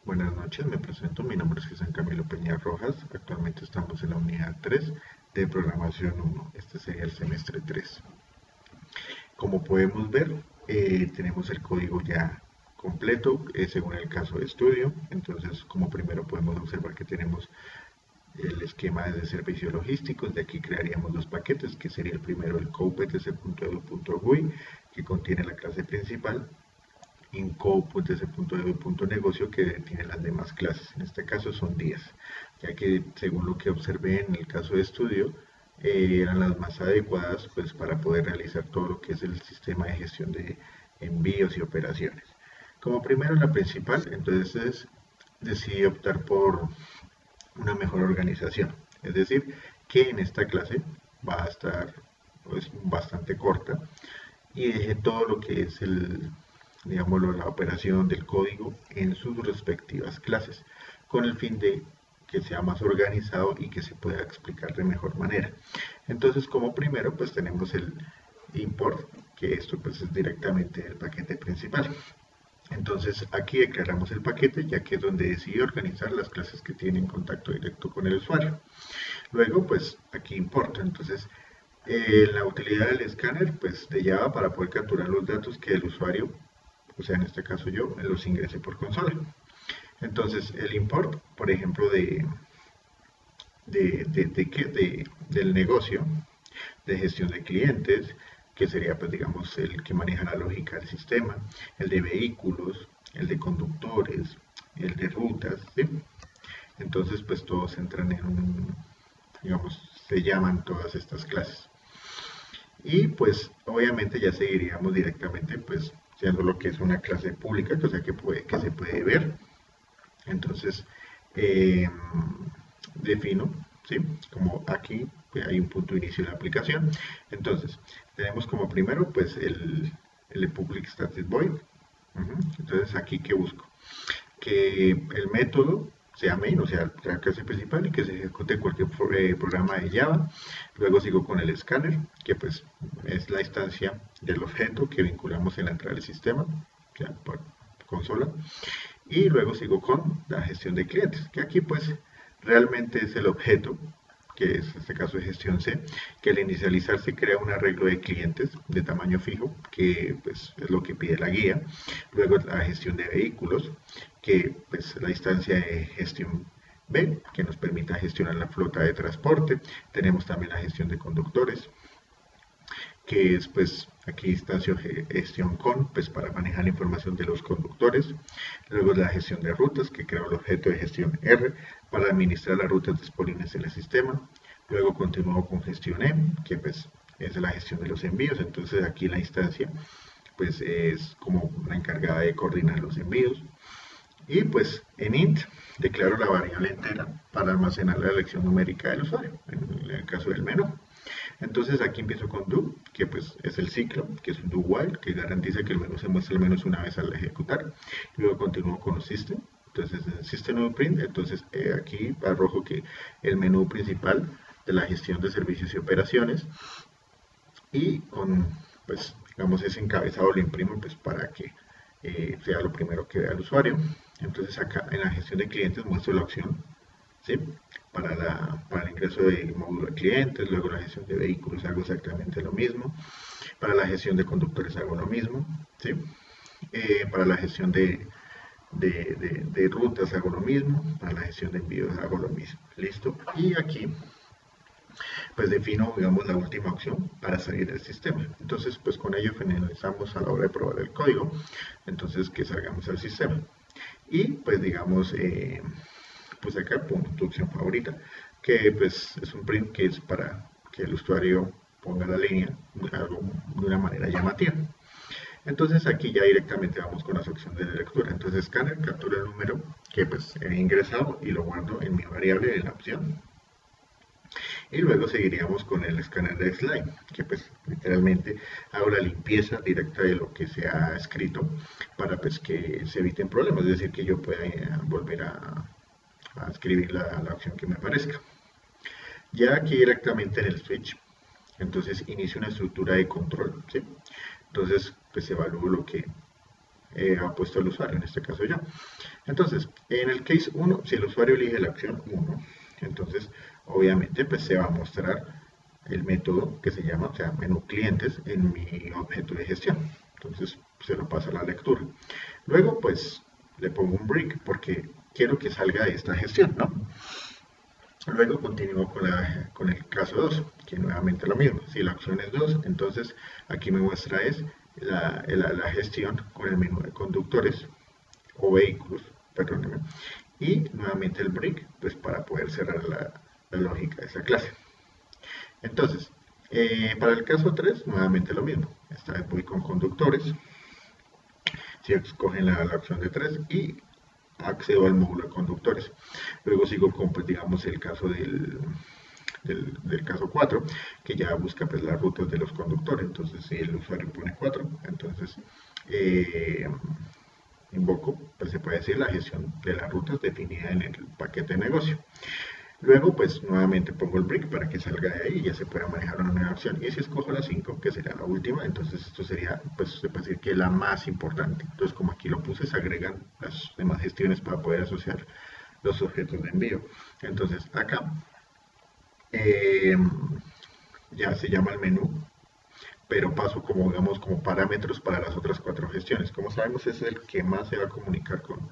Buenas noches, me presento. Mi nombre es Jesús Camilo Peña Rojas. Actualmente estamos en la unidad 3 de programación 1. Este sería el semestre 3. Como podemos ver, tenemos el código ya completo según el caso de estudio. Entonces, como primero podemos observar que tenemos el esquema de servicios logísticos. De aquí crearíamos los paquetes, que sería el primero el coptc.edu.gui, que contiene la clase principal, inco.ese.edu.negocio, que tiene las demás clases. En este caso son 10, ya que según lo que observé en el caso de estudio, eran las más adecuadas pues para poder realizar todo lo que es el sistema de gestión de envíos y operaciones. Como primero la principal, entonces decidí optar por una mejor organización, es decir, que en esta clase va a estar pues, bastante corta, y dejé todo lo que es digámoslo, la operación del código en sus respectivas clases, con el fin de que sea más organizado y que se pueda explicar de mejor manera. Entonces, como primero, pues tenemos el import, que esto pues es directamente el paquete principal. Entonces aquí declaramos el paquete, ya que es donde decidí organizar las clases que tienen contacto directo con el usuario. Luego, pues aquí importa. Entonces, la utilidad del escáner, pues de Java, para poder capturar los datos que el usuario, o sea, en este caso yo, los ingrese por consola. Entonces, el import, por ejemplo, del negocio, de gestión de clientes, que sería, pues, digamos, el que maneja la lógica del sistema, el de vehículos, el de conductores, el de rutas, ¿sí? Entonces, pues, todos entran en un, digamos, se llaman todas estas clases. Y, pues, obviamente ya seguiríamos directamente, pues, siendo lo que es una clase pública, que, o sea, que se puede ver. Entonces, eh, defino, ¿sí? Como aquí hay un punto de inicio de la aplicación. Entonces, tenemos como primero, pues, el public static void. Entonces, aquí, ¿qué busco? Que el método sea main, o sea, la clase principal, y que se ejecute cualquier programa de Java. Luego sigo con el escáner, que pues es la instancia del objeto que vinculamos en la entrada del sistema, o sea, por consola. Y luego sigo con la gestión de clientes, que aquí pues realmente es el objeto, que es en este caso de gestión C, que al inicializar se crea un arreglo de clientes de tamaño fijo, que pues es lo que pide la guía. Luego la gestión de vehículos, que pues la instancia de gestión B, que nos permita gestionar la flota de transporte. Tenemos también la gestión de conductores, que es pues aquí instancia gestión con, pues para manejar la información de los conductores. Luego la gestión de rutas, que crea el objeto de gestión R para administrar las rutas disponibles en el sistema. Luego continúo con gestión M, que pues es la gestión de los envíos. Entonces aquí la instancia pues es como la encargada de coordinar los envíos. Y pues en int declaro la variable entera para almacenar la elección numérica del usuario, en el caso del menú. Entonces aquí empiezo con do, que pues es el ciclo, que es un do while, que garantiza que el menú se muestre al menos una vez al ejecutar. Luego continúo con system. Entonces en system.print, entonces aquí arrojo que el menú principal de la gestión de servicios y operaciones, y con, pues, digamos, ese encabezado lo imprimo pues para que sea lo primero que vea el usuario. Entonces acá en la gestión de clientes muestro la opción, ¿sí? Para el ingreso de módulo de clientes. Luego la gestión de vehículos hago exactamente lo mismo. Para la gestión de conductores hago lo mismo, ¿sí? Para la gestión de rutas hago lo mismo. Para la gestión de envíos hago lo mismo. Listo. Y aquí pues defino, digamos, la última opción para salir del sistema. Entonces, pues con ello finalizamos a la hora de probar el código. Entonces, que salgamos al sistema. Y, pues, digamos, pues acá pongo tu opción favorita, que pues es un print que es para que el usuario ponga la línea de una manera llamativa. Entonces aquí ya directamente vamos con las opciones de lectura. Entonces escáner, captura el número que pues he ingresado y lo guardo en mi variable de la opción. Y luego seguiríamos con el escáner de slide, que pues literalmente hago la limpieza directa de lo que se ha escrito para pues que se eviten problemas, es decir, que yo pueda volver a escribir la opción que me parezca. Ya aquí directamente en el switch, entonces inicio una estructura de control, ¿sí? Entonces pues evalúo lo que ha puesto el usuario, en este caso yo. Entonces, en el case 1, si el usuario elige la acción 1, entonces obviamente pues se va a mostrar el método que se llama, o sea, menú clientes en mi objeto de gestión. Entonces se lo pasa a la lectura. Luego pues le pongo un break porque quiero que salga de esta gestión, ¿no? Luego continúo con el caso 2, que nuevamente lo mismo. Si la opción es 2, entonces aquí me muestra es la gestión con el menú de conductores o vehículos, perdónenme, y nuevamente el break, pues para poder cerrar la lógica de esa clase. Entonces, para el caso 3, nuevamente lo mismo. Esta vez voy con conductores, si escogen la opción de 3 y accedo al módulo de conductores. Luego sigo con, pues, digamos, el caso del caso 4, que ya busca pues, las rutas de los conductores. Entonces, si el usuario pone 4, entonces invoco, pues se puede decir, la gestión de las rutas definida en el paquete de negocio. Luego, pues nuevamente pongo el break para que salga de ahí y ya se pueda manejar una nueva opción. Y si escojo la 5, que sería la última, entonces esto sería, pues se puede decir que la más importante. Entonces, como aquí lo puse, se agregan las demás gestiones para poder asociar los objetos de envío. Entonces, acá eh, ya se llama el menú, pero paso como, digamos, como parámetros para las otras 4 gestiones. Como sabemos, es el que más se va a comunicar con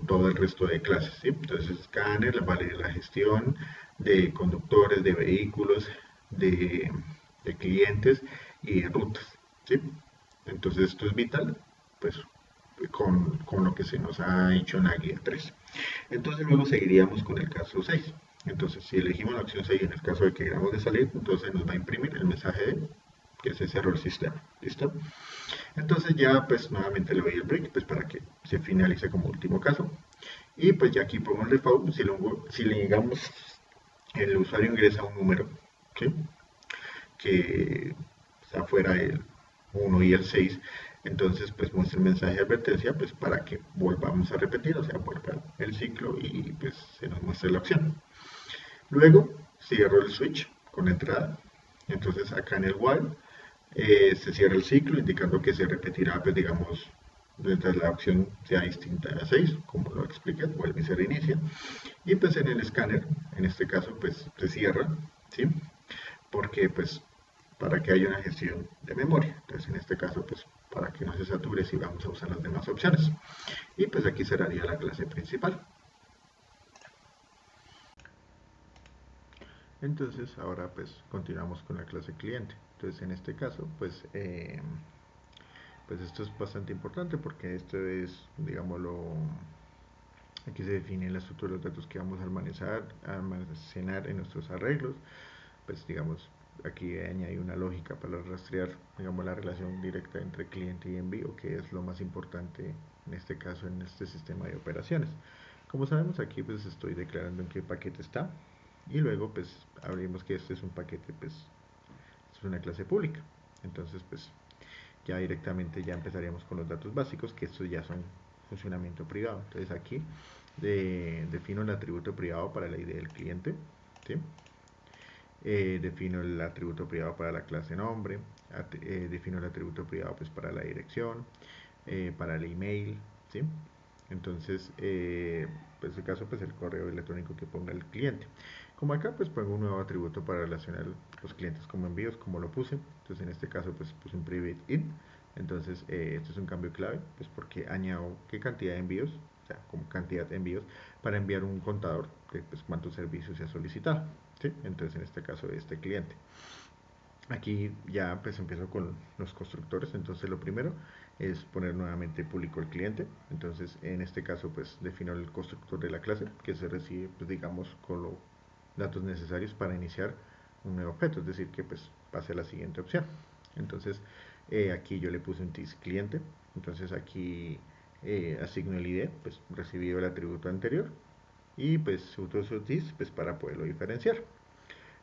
todo el resto de clases, ¿sí? Entonces, escáner, vale la gestión de conductores, de vehículos, de, de clientes y de rutas, ¿sí? Entonces, esto es vital, pues, con lo que se nos ha hecho en la guía 3. Entonces, luego seguiríamos con el caso 6. Entonces, si elegimos la opción 6 en el caso de que queramos de salir, entonces nos va a imprimir el mensaje de que se cerró el sistema. ¿Listo? Entonces ya pues nuevamente le doy el break pues para que se finalice como último caso. Y pues ya aquí pongo el default, si le digamos el usuario ingresa un número, ¿sí? Que está fuera del 1 y el 6, entonces pues muestra el mensaje de advertencia pues para que volvamos a repetir, o sea, vuelva el ciclo y pues se nos muestre la opción. Luego cierro el switch con entrada, entonces acá en el while se cierra el ciclo indicando que se repetirá, pues digamos, mientras la opción sea distinta a 6, como lo expliqué, vuelve y se reinicia. Y pues en el escáner, en este caso, pues se cierra, ¿sí? Porque pues para que haya una gestión de memoria. Entonces en este caso, pues para que no se sature si vamos a usar las demás opciones. Y pues aquí cerraría la clase principal. Entonces ahora pues continuamos con la clase cliente. Entonces en este caso pues esto es bastante importante porque esto es, digámoslo, aquí se define la estructura de los datos que vamos a almacenar en nuestros arreglos. Pues digamos, aquí añade una lógica para rastrear, digamos, la relación directa entre cliente y envío, que es lo más importante en este caso en este sistema de operaciones. Como sabemos aquí pues estoy declarando en qué paquete está y luego pues abrimos que este es un paquete, pues es una clase pública. Entonces pues ya directamente ya empezaríamos con los datos básicos, que estos ya son funcionamiento privado. Entonces aquí defino el atributo privado para la ID del cliente, ¿sí? Defino el atributo privado para la clase nombre, defino el atributo privado pues para la dirección, para el email, ¿sí? Entonces, pues en este caso, pues el correo electrónico que ponga el cliente. Como acá, pues pongo un nuevo atributo para relacionar los clientes como envíos, como lo puse. Entonces, en este caso, pues puse un private in. Entonces, esto es un cambio clave, pues porque añado qué cantidad de envíos, o sea, como cantidad de envíos, para enviar un contador de pues, cuántos servicios se ha solicitado. ¿Sí? Entonces, en este caso, este cliente. Aquí ya pues empiezo con los constructores, entonces lo primero es poner nuevamente público el cliente, entonces en este caso pues defino el constructor de la clase que se recibe pues digamos con los datos necesarios para iniciar un nuevo objeto, es decir que pues pase a la siguiente opción. Entonces aquí yo le puse un TIS cliente, entonces aquí asigno el ID, pues recibido el atributo anterior y pues uso TIS pues para poderlo diferenciar.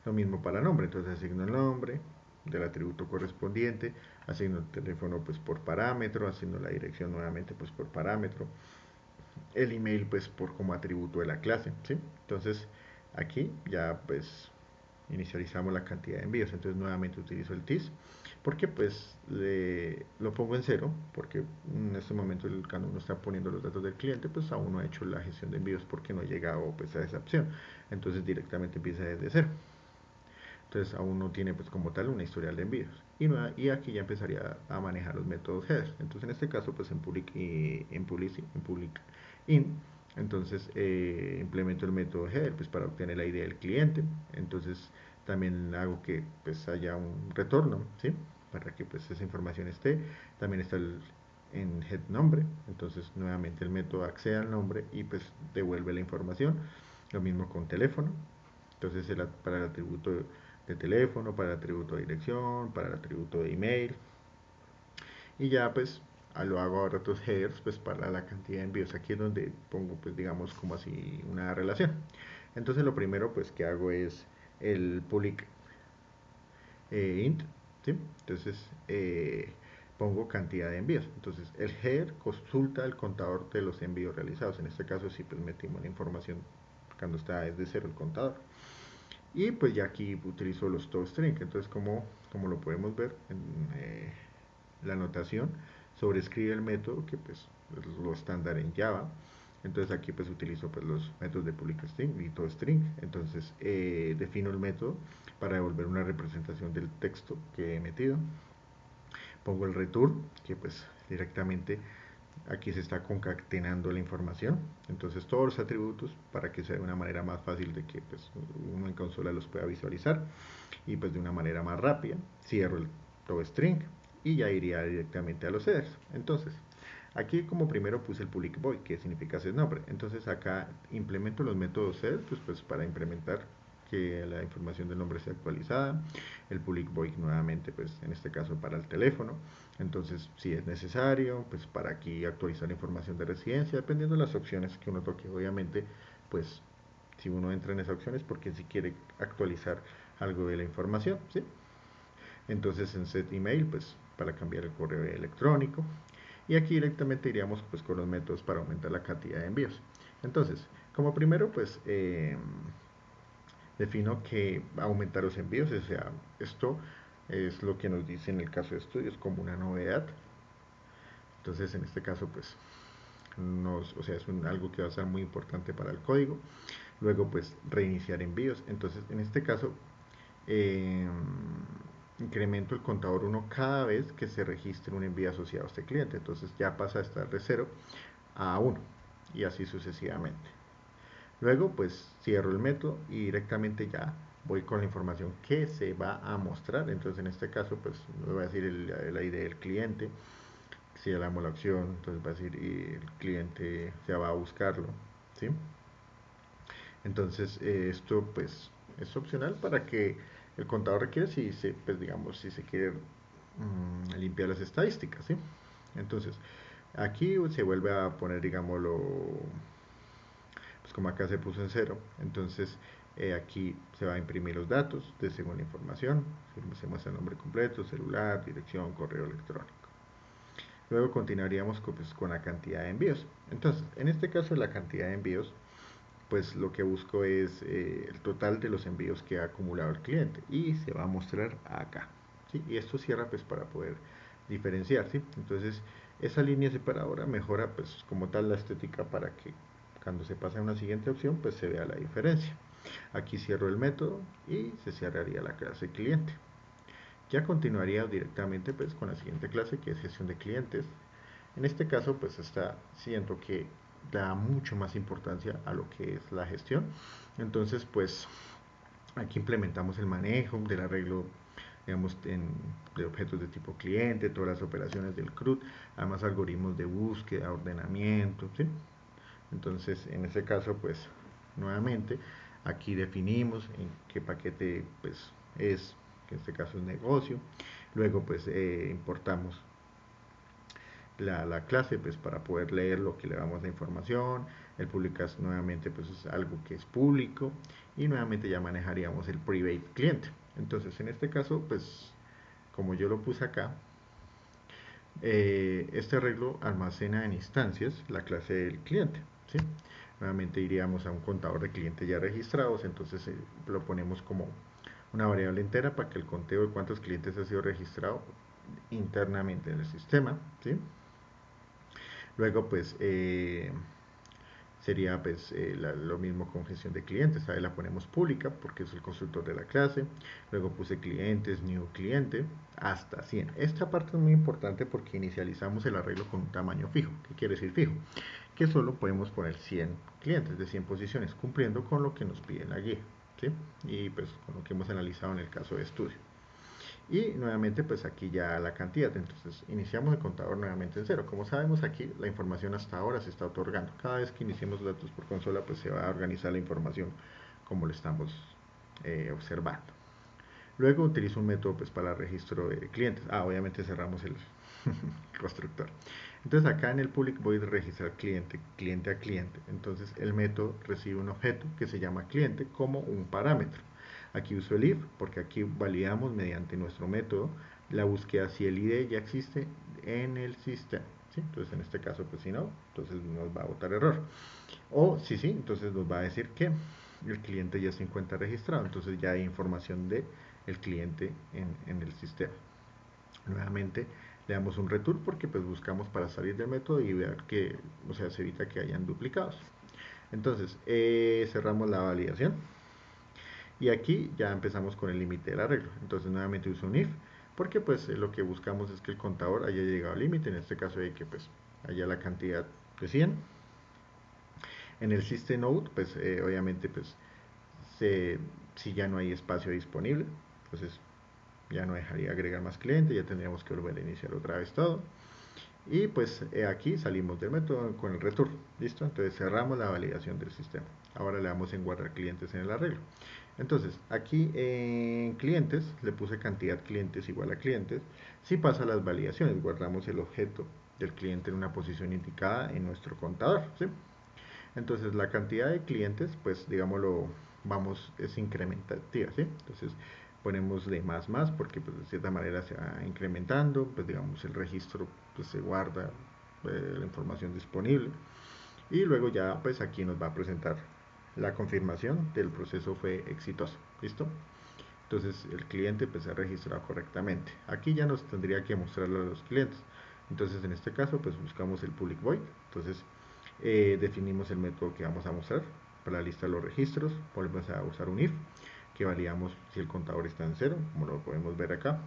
Lo mismo para nombre, entonces asigno el nombre del atributo correspondiente, asigno el teléfono pues por parámetro, asigno la dirección nuevamente pues por parámetro, el email pues por como atributo de la clase, ¿sí? Entonces aquí ya pues inicializamos la cantidad de envíos, entonces nuevamente utilizo el TIS porque pues lo pongo en cero, porque en este momento cuando uno está poniendo los datos del cliente, pues aún no ha hecho la gestión de envíos porque no ha llegado pues a esa opción, entonces directamente empieza desde cero. Entonces aún no tiene pues como tal una historial de envíos. Y aquí ya empezaría a manejar los métodos header. Entonces en este caso pues en public in, entonces implemento el método header pues para obtener la ID del cliente. Entonces también hago que pues haya un retorno, ¿sí? Para que pues esa información esté. También está en head nombre, entonces nuevamente el método accede al nombre y pues devuelve la información. Lo mismo con teléfono, entonces para el atributo de teléfono, para el atributo de dirección, para el atributo de email. Y ya pues lo hago ahora otros headers pues para la cantidad de envíos. Aquí es donde pongo pues digamos como así una relación. Entonces lo primero pues que hago es el public int, ¿sí? Entonces pongo cantidad de envíos. Entonces el header consulta el contador de los envíos realizados. En este caso sí pues metimos la información cuando está desde cero el contador. Y pues ya aquí utilizo los toString. Entonces como lo podemos ver en la notación, sobrescribe el método que pues es lo estándar en Java. Entonces aquí pues utilizo pues los métodos de public string y toString. Entonces defino el método para devolver una representación del texto que he metido. Pongo el return, que pues directamente aquí se está concatenando la información. Entonces todos los atributos para que sea de una manera más fácil de que pues, uno en consola los pueda visualizar y pues de una manera más rápida. Cierro el toString y ya iría directamente a los headers. Entonces aquí como primero puse el public void, que significa ese nombre. Entonces acá implemento los métodos header pues para implementar que la información del nombre sea actualizada. El public void nuevamente pues en este caso para el teléfono. Entonces si es necesario pues para aquí actualizar la información de residencia dependiendo de las opciones que uno toque. Obviamente pues si uno entra en esas opciones porque si quiere actualizar algo de la información, ¿sí? Entonces en set email pues para cambiar el correo electrónico y aquí directamente iríamos pues con los métodos para aumentar la cantidad de envíos. Entonces como primero pues defino que aumentar los envíos, o sea, esto es lo que nos dice en el caso de estudios como una novedad. Entonces en este caso pues o sea, es algo que va a ser muy importante para el código. Luego pues reiniciar envíos. Entonces en este caso eh, incremento el contador 1 cada vez que se registre un envío asociado a este cliente. Entonces ya pasa a estar de 0 a 1 y así sucesivamente. Luego pues cierro el método y directamente ya voy con la información que se va a mostrar. Entonces en este caso pues me va a decir el ID del cliente. Si le damos la opción, entonces va a decir y el cliente se va a buscarlo, ¿sí? Entonces esto pues es opcional para que el contador requiere si se, pues digamos, si se quiere limpiar las estadísticas, ¿sí? Entonces aquí se vuelve a poner, digámoslo, pues como acá se puso en cero, entonces aquí se va a imprimir los datos de según la información, se muestra el nombre completo, celular, dirección, correo electrónico. Luego continuaríamos con la cantidad de envíos. Entonces, en este caso la cantidad de envíos, pues lo que busco es el total de los envíos que ha acumulado el cliente y se va a mostrar acá, ¿sí? Y esto cierra pues para poder diferenciar, ¿sí? Entonces esa línea separadora mejora pues como tal la estética para que cuando se pase a una siguiente opción pues se vea la diferencia. Aquí cierro el método y se cerraría la clase cliente. Ya continuaría directamente pues con la siguiente clase que es gestión de clientes. En este caso pues siento que da mucho más importancia a lo que es la gestión. Entonces pues aquí implementamos el manejo del arreglo digamos de objetos de tipo cliente, todas las operaciones del CRUD, además algoritmos de búsqueda, ordenamiento, ¿sí? Entonces en este caso pues nuevamente aquí definimos en qué paquete pues es, que en este caso es negocio. Luego pues importamos la clase pues para poder leer lo que le damos la información. El publicas nuevamente pues es algo que es público y nuevamente ya manejaríamos el private cliente. Entonces en este caso pues como yo lo puse acá, este arreglo almacena en instancias la clase del cliente, ¿sí? Nuevamente iríamos a un contador de clientes ya registrados, entonces lo ponemos como una variable entera para que el conteo de cuántos clientes ha sido registrado internamente en el sistema, ¿sí? Luego pues sería pues lo mismo con gestión de clientes, ahí la ponemos pública porque es el constructor de la clase. Luego puse clientes, new cliente, hasta 100. Esta parte es muy importante porque inicializamos el arreglo con un tamaño fijo. ¿Qué quiere decir fijo? Que solo podemos poner 100 clientes de 100 posiciones, cumpliendo con lo que nos pide la guía, ¿sí? Y pues con lo que hemos analizado en el caso de estudio. Y nuevamente pues aquí ya la cantidad, entonces iniciamos el contador nuevamente en cero. Como sabemos, aquí la información hasta ahora se está otorgando. Cada vez que iniciemos datos por consola pues se va a organizar la información como lo estamos observando. Luego utilizo un método pues para el registro de clientes. Obviamente cerramos el constructor. Entonces acá en el public voy a registrar cliente a cliente. Entonces el método recibe un objeto que se llama cliente como un parámetro. Aquí uso el if porque aquí validamos mediante nuestro método la búsqueda si el ID ya existe en el sistema. ¿Sí? Entonces en este caso pues si no, entonces nos va a botar error. O si sí, entonces nos va a decir que el cliente ya se encuentra registrado. Entonces ya hay información de el cliente en el sistema. Nuevamente le damos un return porque pues buscamos para salir del método y ver que, o sea, se evita que hayan duplicados. Entonces cerramos la validación y aquí ya empezamos con el límite del arreglo. Entonces nuevamente uso un if porque pues lo que buscamos es que el contador haya llegado al límite, en este caso hay que pues haya la cantidad de 100. En el system node pues obviamente pues si ya no hay espacio disponible, entonces ya no dejaría agregar más clientes, ya tendríamos que volver a iniciar otra vez todo. Y pues aquí salimos del método con el return, ¿listo? Entonces cerramos la validación del sistema. Ahora le damos en guardar clientes en el arreglo. Entonces aquí en clientes le puse cantidad clientes igual a clientes. Si pasa las validaciones, guardamos el objeto del cliente en una posición indicada en nuestro contador, ¿sí? Entonces la cantidad de clientes, pues digámoslo, es incrementativa, ¿sí? Entonces ponemos de más porque pues, de cierta manera se va incrementando, pues digamos el registro pues, se guarda la información disponible y luego ya pues aquí nos va a presentar la confirmación del proceso fue exitoso, ¿listo? Entonces el cliente pues se ha registrado correctamente. Aquí ya nos tendría que mostrarlo a los clientes. Entonces en este caso pues buscamos el public void. Entonces definimos el método que vamos a mostrar para la lista de los registros. Volvemos a usar un if que validamos si el contador está en cero, como lo podemos ver acá.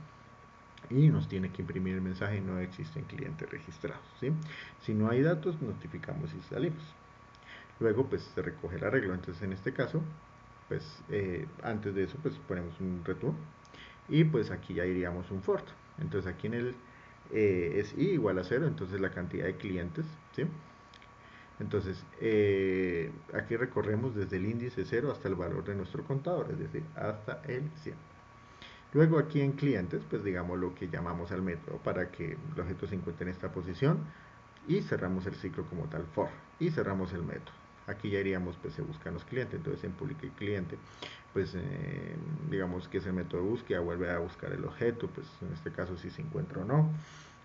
Y nos tiene que imprimir el mensaje no existen clientes registrados, ¿sí? Si no hay datos notificamos y salimos. Luego pues se recoge el arreglo. Entonces en este caso pues antes de eso pues ponemos un return y pues aquí ya iríamos un for. Entonces aquí en el es i igual a 0, entonces la cantidad de clientes, ¿sí? Entonces aquí recorremos desde el índice 0 hasta el valor de nuestro contador, es decir, hasta el 100. Luego aquí en clientes, pues digamos lo que llamamos al método para que el objeto se encuentre en esta posición y cerramos el ciclo como tal for y cerramos el método. Aquí ya iríamos, pues se buscan los clientes, entonces en public el cliente, pues digamos que ese método de búsqueda vuelve a buscar el objeto, pues en este caso si se encuentra o no.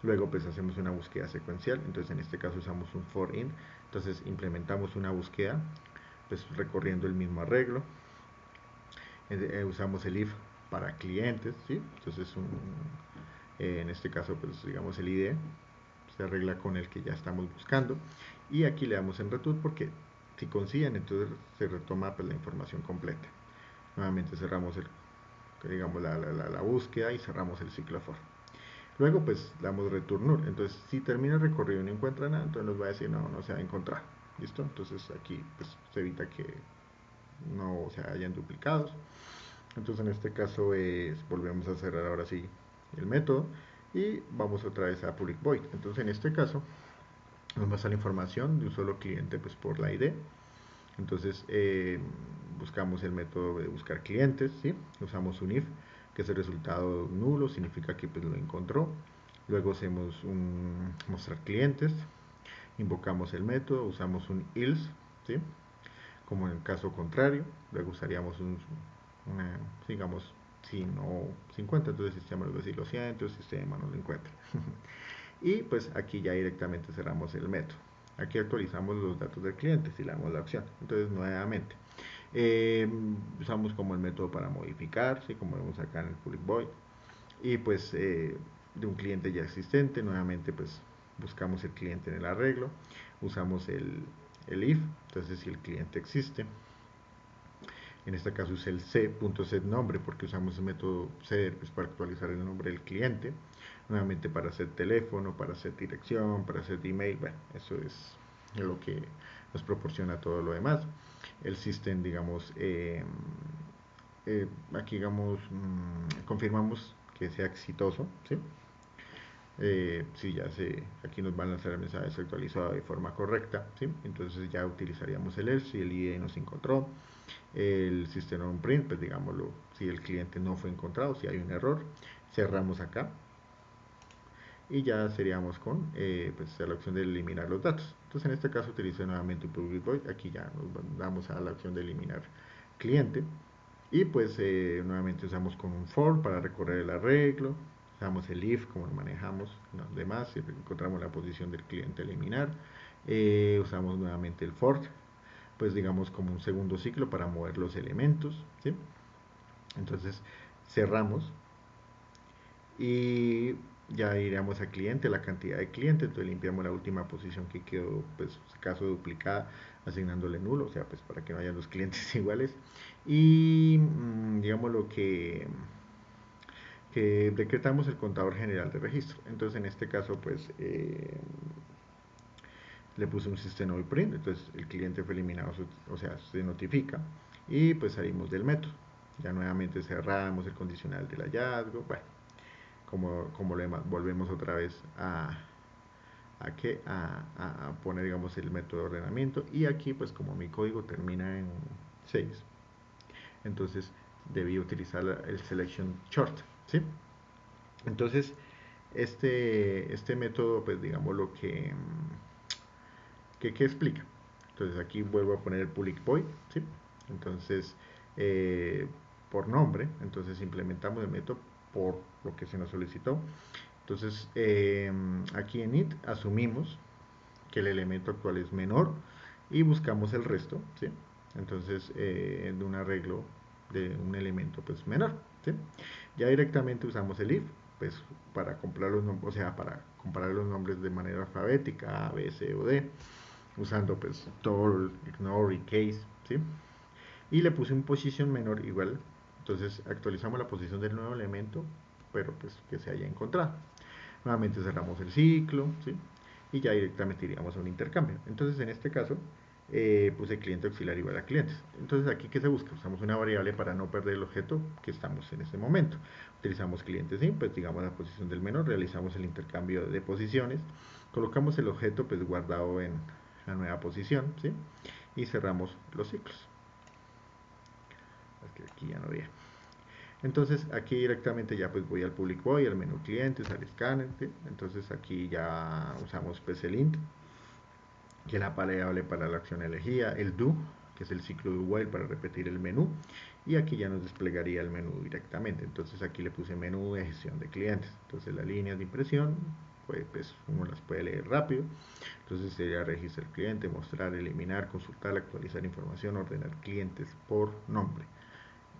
Luego pues hacemos una búsqueda secuencial, entonces en este caso usamos un for in, entonces implementamos una búsqueda, pues recorriendo el mismo arreglo. Usamos el if para clientes, ¿sí? Entonces en este caso pues digamos el ID se arregla con el que ya estamos buscando y aquí le damos en return porque si consiguen entonces se retoma pues, la información completa. Nuevamente cerramos digamos la búsqueda y cerramos el ciclo for. Luego pues damos return null, entonces si termina el recorrido y no encuentra nada, entonces nos va a decir no se va a encontrar, ¿listo? Entonces aquí pues se evita que no se hayan duplicados. Entonces en este caso volvemos a cerrar ahora sí el método y vamos otra vez a public void. Entonces en este caso nos va a la información de un solo cliente pues por la ID. Entonces buscamos el método de buscar clientes, ¿sí? Usamos un if, que es el resultado nulo, significa que pues, lo encontró. Luego hacemos un mostrar clientes, invocamos el método, usamos un else, ¿sí? Como en el caso contrario. Luego usaríamos digamos, si no se encuentra, entonces el sistema nos va a decir lo siento, el sistema no lo encuentra. Y pues aquí ya directamente cerramos el método. Aquí actualizamos los datos del cliente si le damos la opción. Entonces nuevamente Usamos como el método para modificar, ¿sí? Como vemos acá en el public void. Y pues de un cliente ya existente, nuevamente pues buscamos el cliente en el arreglo, usamos el if, entonces si el cliente existe, en este caso es el c.setNombre porque usamos el método setter pues, para actualizar el nombre del cliente, nuevamente para hacer teléfono, para hacer dirección, para hacer email, bueno, eso es lo que nos proporciona todo lo demás. El system, digamos, aquí digamos, confirmamos que sea exitoso, ¿sí? Si ya aquí nos van a lanzar el mensaje actualizado de forma correcta, ¿sí? Entonces ya utilizaríamos el else si el IDE nos encontró, el system on print, pues digámoslo, si el cliente no fue encontrado, si hay un error, cerramos acá y ya seríamos con pues, la opción de eliminar los datos. Entonces en este caso utilizo nuevamente un public void, aquí ya nos damos a la opción de eliminar cliente y pues nuevamente usamos con un for para recorrer el arreglo, usamos el if como lo manejamos los demás, siempre encontramos la posición del cliente a eliminar, usamos nuevamente el for, pues digamos como un segundo ciclo para mover los elementos, ¿sí? Entonces cerramos y ya iremos al cliente, la cantidad de clientes, entonces limpiamos la última posición que quedó, pues caso duplicada, asignándole nulo, o sea, pues para que no haya los clientes iguales. Y digamos lo que decretamos el contador general de registro. Entonces en este caso, pues le puse un system out print, entonces el cliente fue eliminado, o sea, se notifica y pues salimos del método. Ya nuevamente cerramos el condicional del hallazgo, bueno, como lo demás, volvemos otra vez a poner digamos el método de ordenamiento y aquí pues como mi código termina en 6 entonces debí utilizar el selection short, ¿sí? Entonces este método pues digamos lo que explica. Entonces aquí vuelvo a poner el public void, ¿sí? Entonces eh, por nombre, entonces implementamos el método por lo que se nos solicitó. Entonces aquí en it asumimos que el elemento actual es menor y buscamos el resto, ¿sí? Entonces de un arreglo de un elemento pues menor, ¿sí? Ya directamente usamos el if pues para comparar los nombres, o sea, para comparar los nombres de manera alfabética, A, B, C o D, usando pues total, ignore y case, ¿sí? Y le puse un position menor igual, entonces actualizamos la posición del nuevo elemento, pero pues que se haya encontrado. Nuevamente cerramos el ciclo, ¿sí? Y ya directamente iríamos a un intercambio. Entonces en este caso puse cliente auxiliar igual a clientes. Entonces aquí ¿qué se busca? Usamos una variable para no perder el objeto que estamos en este momento. Utilizamos clientes sí, pues digamos la posición del menor, realizamos el intercambio de posiciones, colocamos el objeto pues guardado en la nueva posición, ¿sí? Y cerramos los ciclos. Es que aquí ya no había. Entonces aquí directamente ya pues voy al public void, al menú clientes, al escáner, ¿sí? Entonces aquí ya usamos pclint, que es la variable para la acción elegida, el do, que es el ciclo de while para repetir el menú, y aquí ya nos desplegaría el menú directamente. Entonces aquí le puse menú de gestión de clientes. Entonces las líneas de impresión, pues uno las puede leer rápido. Entonces sería registrar cliente, mostrar, eliminar, consultar, actualizar información, ordenar clientes por nombre.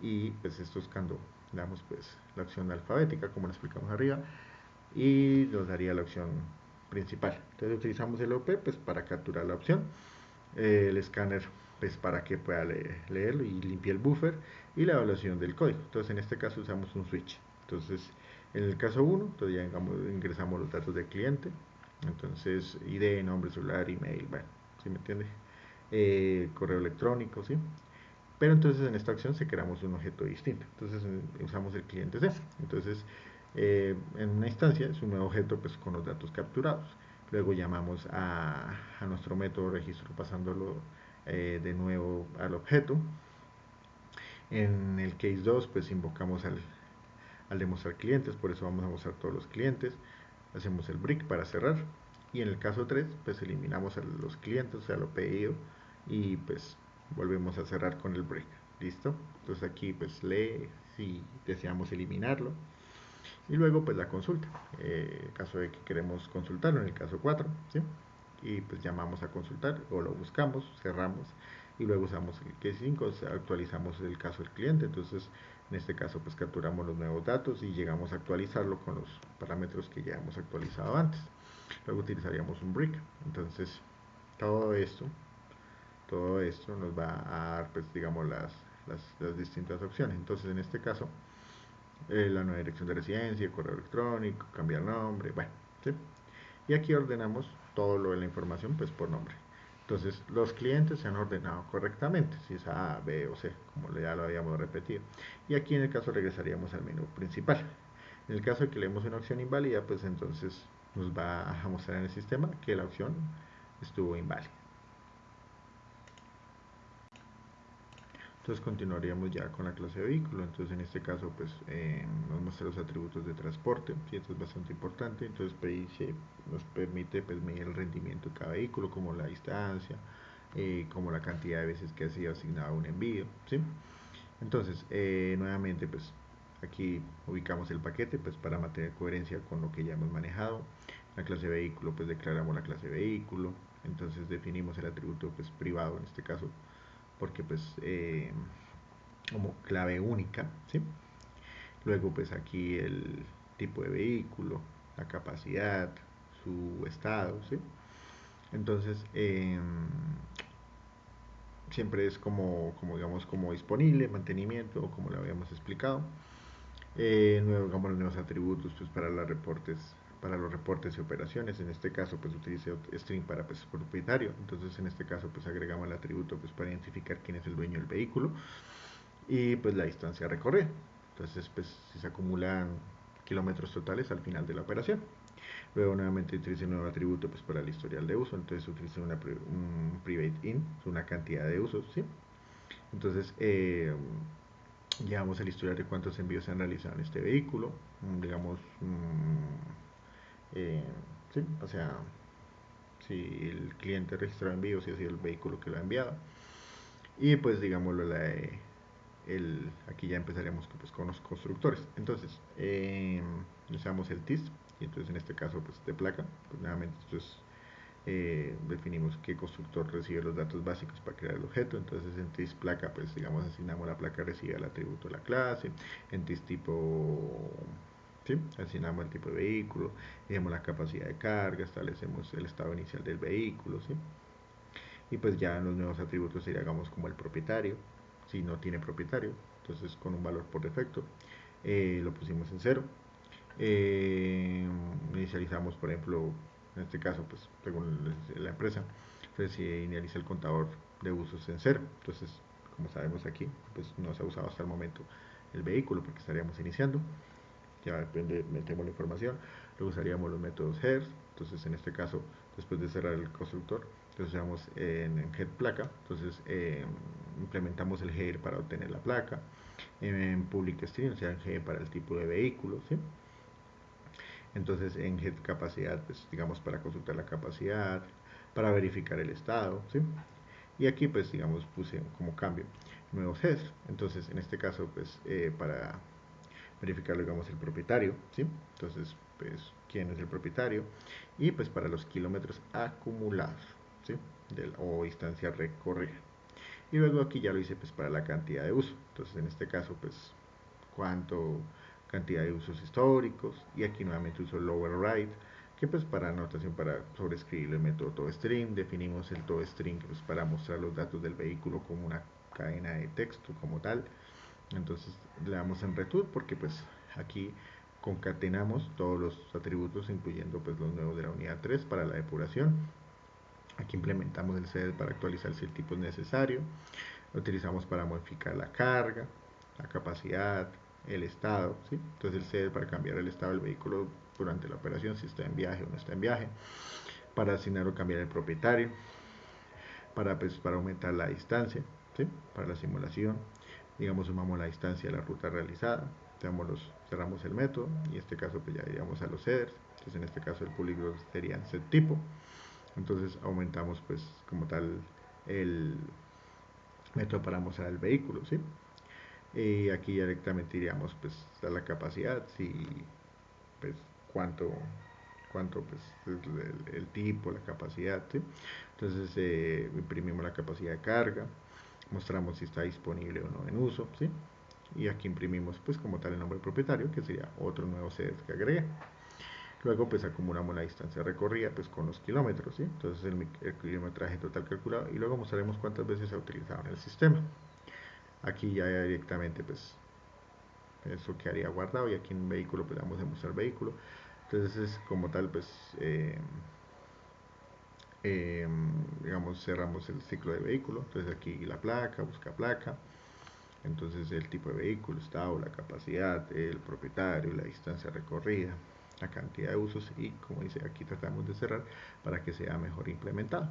Y pues esto es cuando damos pues la opción alfabética como lo explicamos arriba y nos daría la opción principal. Entonces utilizamos el OP pues para capturar la opción, el escáner pues para que pueda leerlo y limpie el buffer y la evaluación del código. Entonces en este caso usamos un switch. Entonces en el caso 1 entonces ya ingresamos los datos del cliente, entonces ID, nombre, celular, email, bueno, ¿sí me entiende? Correo electrónico, ¿sí? Pero entonces en esta acción se creamos un objeto distinto. Entonces usamos el cliente C. Entonces en una instancia es un nuevo objeto pues, con los datos capturados. Luego llamamos a nuestro método registro pasándolo de nuevo al objeto. En el case 2 pues invocamos al demostrar clientes, por eso vamos a mostrar todos los clientes. Hacemos el break para cerrar. Y en el caso 3 pues eliminamos a los clientes, o sea, lo pedido y pues volvemos a cerrar con el break. ¿Listo? Entonces aquí pues lee si deseamos eliminarlo. Y luego pues la consulta. Caso de que queremos consultarlo, en el caso 4, ¿sí? Y pues llamamos a consultar o lo buscamos, cerramos y luego usamos el case 5, actualizamos el caso del cliente. Entonces en este caso pues capturamos los nuevos datos y llegamos a actualizarlo con los parámetros que ya hemos actualizado antes. Luego utilizaríamos un break. Entonces todo esto nos va a dar pues digamos las distintas opciones. Entonces en este caso la nueva dirección de residencia, correo electrónico, cambiar nombre, bueno, ¿sí? Y aquí ordenamos todo lo de la información pues por nombre. Entonces los clientes se han ordenado correctamente, si es A, B o C, como ya lo habíamos repetido. Y aquí en el caso regresaríamos al menú principal. En el caso de que le demos una opción inválida, pues entonces nos va a mostrar en el sistema que la opción estuvo inválida. Entonces continuaríamos ya con la clase de vehículo. Entonces en este caso pues nos muestra los atributos de transporte, y esto es bastante importante. Entonces nos permite pues, medir el rendimiento de cada vehículo, como la distancia, como la cantidad de veces que ha sido asignado un envío, ¿sí? Entonces nuevamente pues aquí ubicamos el paquete pues para mantener coherencia con lo que ya hemos manejado. La clase de vehículo pues declaramos la clase de vehículo. Entonces definimos el atributo pues privado en este caso, porque pues como clave única, ¿sí? Luego pues aquí el tipo de vehículo, la capacidad, su estado, ¿sí? Entonces siempre es como digamos como disponible, mantenimiento, como lo habíamos explicado. Digamos, los nuevos atributos pues para los reportes y operaciones. En este caso pues utilice string para pues propietario. Entonces en este caso pues agregamos el atributo pues para identificar quién es el dueño del vehículo y pues la distancia recorrida. Entonces pues si se acumulan kilómetros totales al final de la operación. Luego nuevamente utilice un nuevo atributo pues para el historial de uso. Entonces utilice un private in, una cantidad de usos, ¿sí? Entonces llevamos el historial de cuántos envíos se han realizado en este vehículo, digamos, eh, sí, o sea, si el cliente registró envíos, si ha sido el vehículo que lo ha enviado. Y pues digámoslo, aquí ya empezaremos pues, con los constructores. Entonces, usamos el TIS, y entonces en este caso pues de placa, pues nuevamente esto es definimos qué constructor recibe los datos básicos para crear el objeto. Entonces en TIS placa pues digamos asignamos la placa recibe el atributo de la clase. En TIS tipo, ¿sí? Asignamos el tipo de vehículo, digamos la capacidad de carga, establecemos el estado inicial del vehículo, ¿sí? Y pues ya en los nuevos atributos sería digamos como el propietario, si no tiene propietario, entonces con un valor por defecto lo pusimos en 0. Inicializamos, por ejemplo, en este caso, pues según la empresa, pues si inicializa el contador de usos en 0. Entonces, como sabemos aquí, pues no se ha usado hasta el momento el vehículo porque estaríamos iniciando. Ya depende, metemos la información. Luego usaríamos los métodos heads. Entonces, en este caso, después de cerrar el constructor, entonces usamos en head placa. Entonces, implementamos el header para obtener la placa. En public string, o sea, en header para el tipo de vehículo, ¿sí? Entonces en head capacidad, pues digamos para consultar la capacidad, para verificar el estado, ¿sí? Y aquí pues digamos puse como cambio nuevos heads. Entonces en este caso pues para verificar digamos el propietario, ¿sí? Entonces pues quién es el propietario y pues para los kilómetros acumulados, ¿sí? O distancia recorrida. Y luego aquí ya lo hice pues para la cantidad de uso. Entonces en este caso pues cuánto cantidad de usos históricos y aquí nuevamente uso el override que pues para anotación para sobreescribir el método toString. Definimos el toString pues, para mostrar los datos del vehículo como una cadena de texto como tal. Entonces le damos en return porque pues aquí concatenamos todos los atributos incluyendo pues los nuevos de la unidad 3 para la depuración. Aquí implementamos el set para actualizar si el tipo es necesario. Lo utilizamos para modificar la carga, la capacidad, el estado, ¿sí? Entonces el set para cambiar el estado del vehículo durante la operación, si está en viaje o no está en viaje, para asignar o cambiar el propietario, para aumentar la distancia, ¿sí? Para la simulación, digamos sumamos la distancia a la ruta realizada, cerramos el método y en este caso pues ya iríamos a los headers. Entonces en este caso el polígono sería set tipo. Entonces aumentamos pues como tal el método para mostrar el vehículo, ¿sí? Y aquí directamente iríamos pues a la capacidad, si pues cuánto cuánto pues es el tipo, la capacidad, ¿sí? Entonces imprimimos la capacidad de carga, mostramos si está disponible o no en uso, ¿sí? Y aquí imprimimos pues como tal el nombre del propietario, que sería otro nuevo CDF que agregué. Luego pues acumulamos la distancia recorrida pues con los kilómetros, ¿sí? Entonces el kilometraje total calculado y luego mostraremos cuántas veces se ha utilizado en el sistema. Aquí ya directamente pues eso quedaría guardado y aquí en vehículo pues vamos a mostrar vehículo. Entonces como tal pues digamos cerramos el ciclo de vehículo. Entonces aquí la placa, busca placa. Entonces el tipo de vehículo, estado, la capacidad, el propietario, la distancia recorrida, la cantidad de usos y como dice aquí tratamos de cerrar para que sea mejor implementado.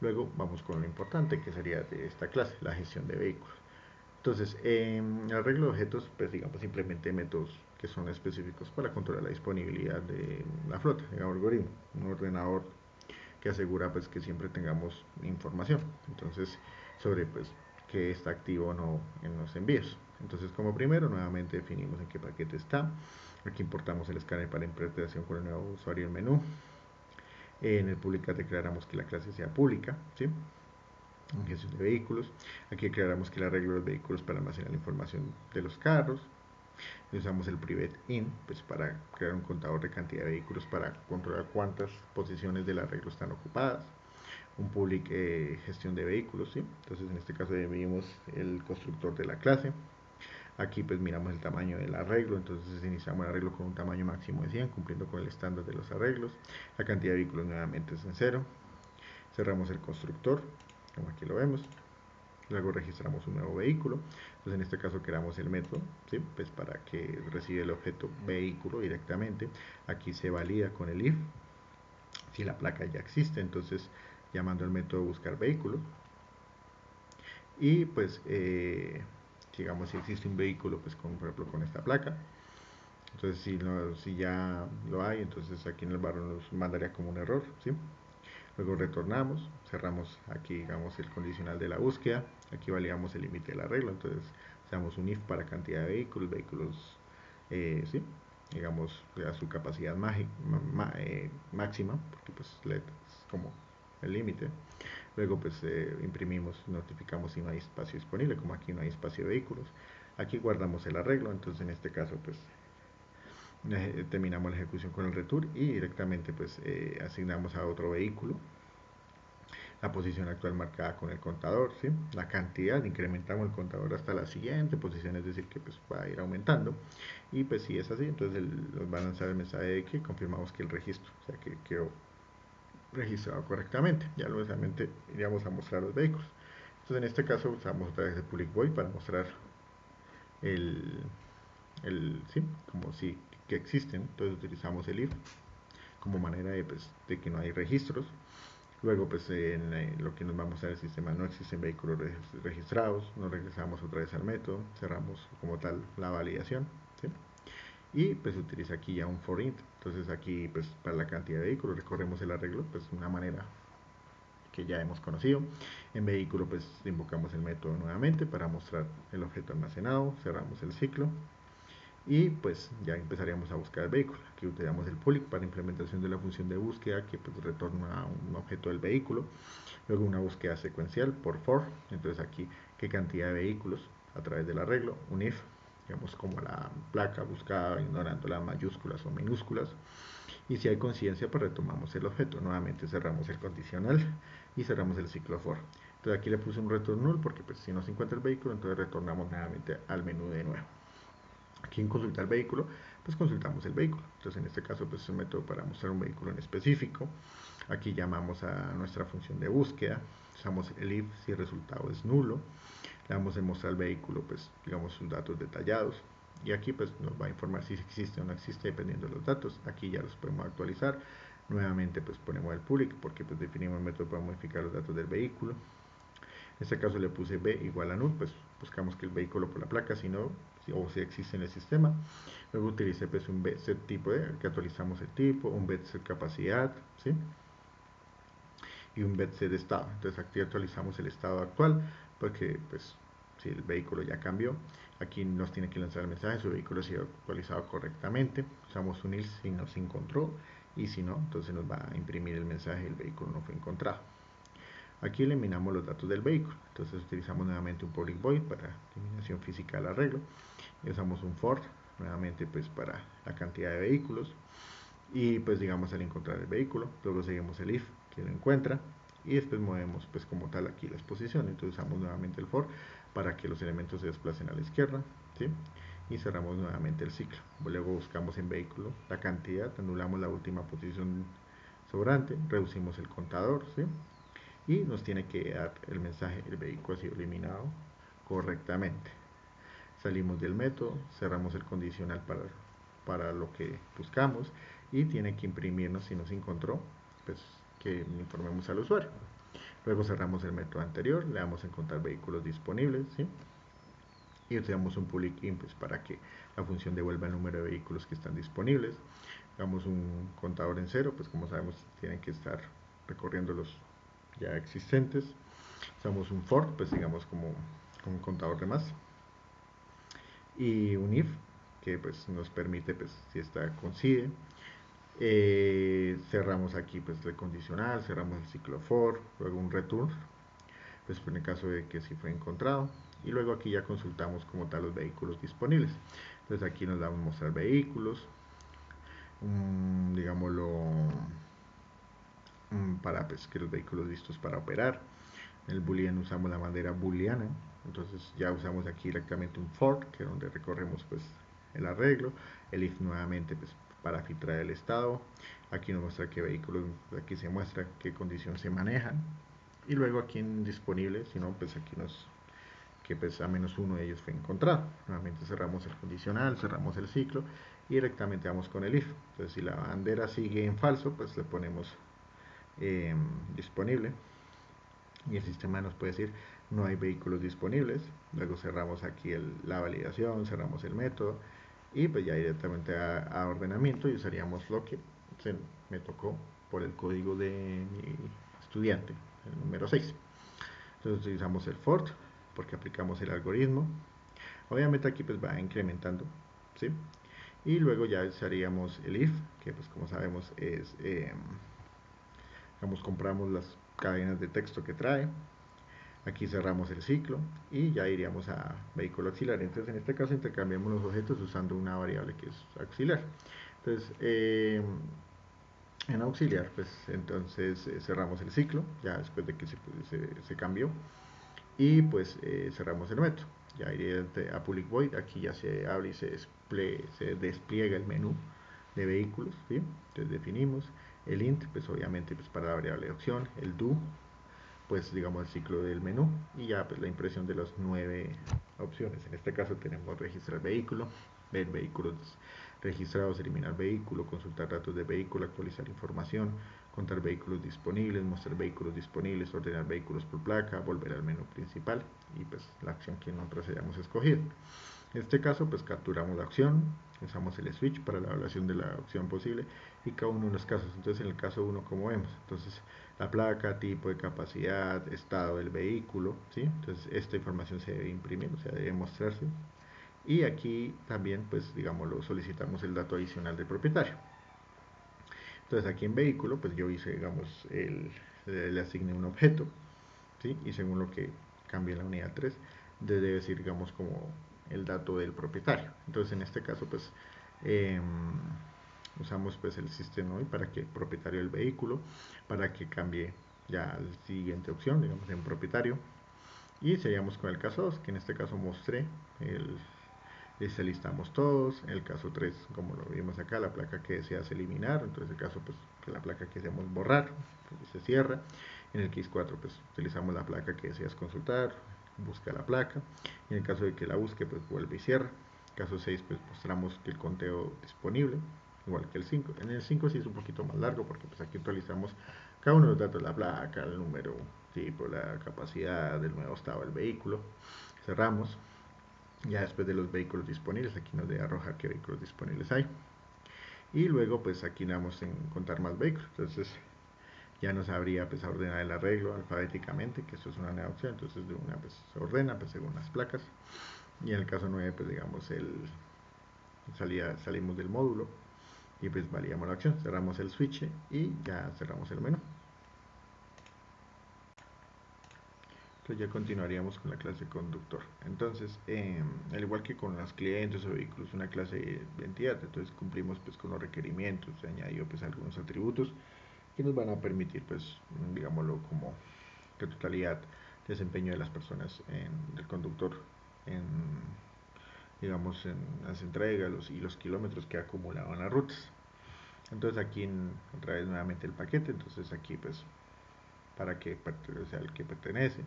Luego vamos con lo importante que sería de esta clase, la gestión de vehículos. Entonces, en el arreglo de objetos, pues digamos simplemente métodos que son específicos para controlar la disponibilidad de la flota, un algoritmo, un ordenador que asegura pues que siempre tengamos información. Entonces, sobre pues que está activo o no en los envíos. Entonces, como primero, nuevamente definimos en qué paquete está. Aquí importamos el escáner para interpretación con el nuevo usuario y el menú. En el publicar declaramos que la clase sea pública, ¿sí? En gestión de vehículos. Aquí declaramos que el arreglo de los vehículos para almacenar la información de los carros. Usamos el private in pues para crear un contador de cantidad de vehículos para controlar cuántas posiciones del arreglo están ocupadas. Un public gestión de vehículos, ¿sí? Entonces en este caso definimos el constructor de la clase. Aquí pues miramos el tamaño del arreglo, entonces iniciamos el arreglo con un tamaño máximo de 100, cumpliendo con el estándar de los arreglos. La cantidad de vehículos nuevamente es en 0. Cerramos el constructor, como aquí lo vemos. Luego registramos un nuevo vehículo. Entonces en este caso creamos el método, ¿sí? Pues para que reciba el objeto vehículo directamente. Aquí se valida con el if. Si la placa ya existe, entonces llamando al método buscar vehículo. Y pues digamos si existe un vehículo pues con, por ejemplo con esta placa. Entonces si ya lo hay, entonces aquí en el barro nos mandaría como un error, ¿sí? Luego retornamos, cerramos aquí digamos el condicional de la búsqueda, aquí validamos el límite del arreglo, entonces usamos un if para cantidad de vehículos, ¿sí? Digamos a su capacidad máxima, porque pues LED es como el límite. Luego pues imprimimos, notificamos si no hay espacio disponible, como aquí no hay espacio de vehículos. Aquí guardamos el arreglo, entonces en este caso pues terminamos la ejecución con el return y directamente pues asignamos a otro vehículo la posición actual marcada con el contador, ¿sí? La cantidad, incrementamos el contador hasta la siguiente posición, es decir, que pues va a ir aumentando. Y pues si es así, entonces nos va a lanzar el mensaje de que confirmamos que el registro, o sea, que quedó registrado correctamente. Ya luego iríamos a mostrar los vehículos. Entonces en este caso usamos otra vez el public void para mostrar el, sí, como si que existen. Entonces utilizamos el if como manera de, pues, de que no hay registros. Luego, pues en lo que nos va a mostrar el sistema no existen vehículos registrados, nos regresamos otra vez al método, cerramos como tal la validación, ¿sí? Y pues utiliza aquí ya un for int, entonces aquí pues para la cantidad de vehículos recorremos el arreglo, pues de una manera que ya hemos conocido. En vehículo pues invocamos el método nuevamente para mostrar el objeto almacenado, cerramos el ciclo y pues ya empezaríamos a buscar el vehículo. Aquí utilizamos el public para implementación de la función de búsqueda que pues retorna un objeto del vehículo. Luego una búsqueda secuencial por for. Entonces aquí qué cantidad de vehículos a través del arreglo. Un if, digamos como la placa buscada ignorando las mayúsculas o minúsculas. Y si hay coincidencia pues retomamos el objeto. Nuevamente cerramos el condicional y cerramos el ciclo for. Entonces aquí le puse un return null porque pues si no se encuentra el vehículo entonces retornamos nuevamente al menú de nuevo. Aquí en consultar vehículo, pues consultamos el vehículo. Entonces en este caso pues es un método para mostrar un vehículo en específico. Aquí llamamos a nuestra función de búsqueda, usamos el if si el resultado es nulo. Le damos a mostrar el vehículo, pues digamos sus datos detallados. Y aquí pues nos va a informar si existe o no existe dependiendo de los datos. Aquí ya los podemos actualizar. Nuevamente pues ponemos el public porque pues definimos el método para modificar los datos del vehículo. En este caso le puse b igual a null, pues buscamos que el vehículo por la placa, si no, o si existe en el sistema. Luego utilicé pues un set tipo que actualizamos el tipo, un set capacidad, ¿sí? Y un set estado. Entonces aquí actualizamos el estado actual, porque pues si el vehículo ya cambió, aquí nos tiene que lanzar el mensaje, su vehículo ha sido actualizado correctamente. Usamos un if si no se encontró y si no, entonces nos va a imprimir el mensaje: el vehículo no fue encontrado. Aquí eliminamos los datos del vehículo, entonces utilizamos nuevamente un public void para eliminación física del arreglo, y usamos un for nuevamente pues para la cantidad de vehículos, y pues digamos al encontrar el vehículo, luego seguimos el if que lo encuentra, y después movemos pues como tal aquí las posiciones. Entonces usamos nuevamente el for para que los elementos se desplacen a la izquierda, ¿sí? Y cerramos nuevamente el ciclo. Luego buscamos en vehículo la cantidad, anulamos la última posición sobrante, reducimos el contador, ¿sí? Y nos tiene que dar el mensaje: el vehículo ha sido eliminado correctamente. Salimos del método, cerramos el condicional para lo que buscamos, y tiene que imprimirnos si nos encontró, pues que informemos al usuario. Luego cerramos el método anterior, le damos a encontrar vehículos disponibles, ¿sí? Y utilizamos un public in pues para que la función devuelva el número de vehículos que están disponibles. Damos un contador en cero, pues como sabemos tienen que estar recorriendo los ya existentes. Usamos un for, pues digamos como un contador de más, y un if que pues nos permite pues si esta coincide. Cerramos aquí pues el condicional, cerramos el ciclo for, luego un return pues en el caso de que sí fue encontrado, y luego aquí ya consultamos como tal los vehículos disponibles. Entonces aquí nos damos mostrar vehículos, digámoslo, para pues que los vehículos listos para operar. El boolean usamos la bandera booleana, entonces ya usamos aquí directamente un for, que es donde recorremos pues el arreglo. El if nuevamente pues para filtrar el estado. Aquí nos muestra qué vehículos, aquí se muestra qué condición se manejan, y luego aquí en disponible, si no pues aquí nos que pues a menos uno de ellos fue encontrado. Nuevamente cerramos el condicional, cerramos el ciclo, y directamente vamos con el if. Entonces si la bandera sigue en falso, pues le ponemos disponible, y el sistema nos puede decir: no hay vehículos disponibles. Luego cerramos aquí la validación, cerramos el método, y pues ya directamente a ordenamiento, y usaríamos lo que me tocó por el código de mi estudiante, el número 6. Entonces utilizamos el for porque aplicamos el algoritmo. Obviamente aquí pues va incrementando, ¿sí? Y luego ya usaríamos el if, que pues como sabemos es, digamos, compramos las cadenas de texto que trae. Aquí cerramos el ciclo y ya iríamos a vehículo auxiliar. Entonces en este caso intercambiamos los objetos usando una variable que es auxiliar. Entonces en auxiliar pues entonces cerramos el ciclo ya después de que se cambió, y pues cerramos el método. Ya iría a public void, aquí ya se abre y se despliega el menú de vehículos, ¿sí? Entonces definimos el int, pues obviamente pues para la variable de opción, el do, pues digamos el ciclo del menú, y ya pues la impresión de las 9 opciones. En este caso tenemos registrar vehículo, ver vehículos registrados, eliminar vehículo, consultar datos de vehículo, actualizar información, contar vehículos disponibles, mostrar vehículos disponibles, ordenar vehículos por placa, volver al menú principal, y pues la acción que nosotros hayamos escogido. En este caso pues capturamos la opción, usamos el switch para la evaluación de la opción posible y cada uno de los casos. Entonces en el caso 1 como vemos, entonces la placa, tipo de capacidad, estado del vehículo, ¿sí? Entonces esta información se debe imprimir, o sea, debe mostrarse. Y aquí también pues digámoslo, solicitamos el dato adicional del propietario. Entonces aquí en vehículo pues yo hice, digamos, le asigné un objeto, ¿sí? Y según lo que cambie en la unidad 3 debe decir, digamos, como el dato del propietario. Entonces en este caso pues eh, usamos pues el sistema para que el propietario del vehículo, para que cambie ya la siguiente opción, digamos, en propietario, y seguimos con el caso 2, que en este caso mostré listamos todos. En el caso 3, como lo vimos acá, la placa que deseas eliminar, entonces el caso pues que la placa que deseamos borrar, pues, se cierra. En el case 4 pues utilizamos la placa que deseas consultar, busca la placa, y en el caso de que la busque pues vuelve y cierra. Caso 6 pues mostramos que el conteo disponible, igual que el 5. En el 5 sí es un poquito más largo porque pues aquí actualizamos cada uno de los datos: la placa, el número, tipo, la capacidad, el nuevo estado del vehículo. Cerramos. Ya después de los vehículos disponibles, aquí nos debe arrojar qué vehículos disponibles hay, y luego pues aquí vamos a encontrar más vehículos. Entonces ya nos habría pues a ordenar el arreglo alfabéticamente, que eso es una nueva opción. Entonces de una pues se ordena pues según las placas, y en el caso 9 pues digamos salimos del módulo y pues validamos la acción, cerramos el switch y ya cerramos el menú. Entonces ya continuaríamos con la clase conductor. Entonces, al igual que con las clientes o vehículos, una clase de entidad, entonces cumplimos pues con los requerimientos, se añadió pues algunos atributos que nos van a permitir pues, digámoslo, como que totalidad desempeño de las personas del conductor en, digamos, en las entregas y los kilómetros que acumulaban las rutas. Entonces aquí otra vez nuevamente el paquete, entonces aquí pues para que sea al que pertenece.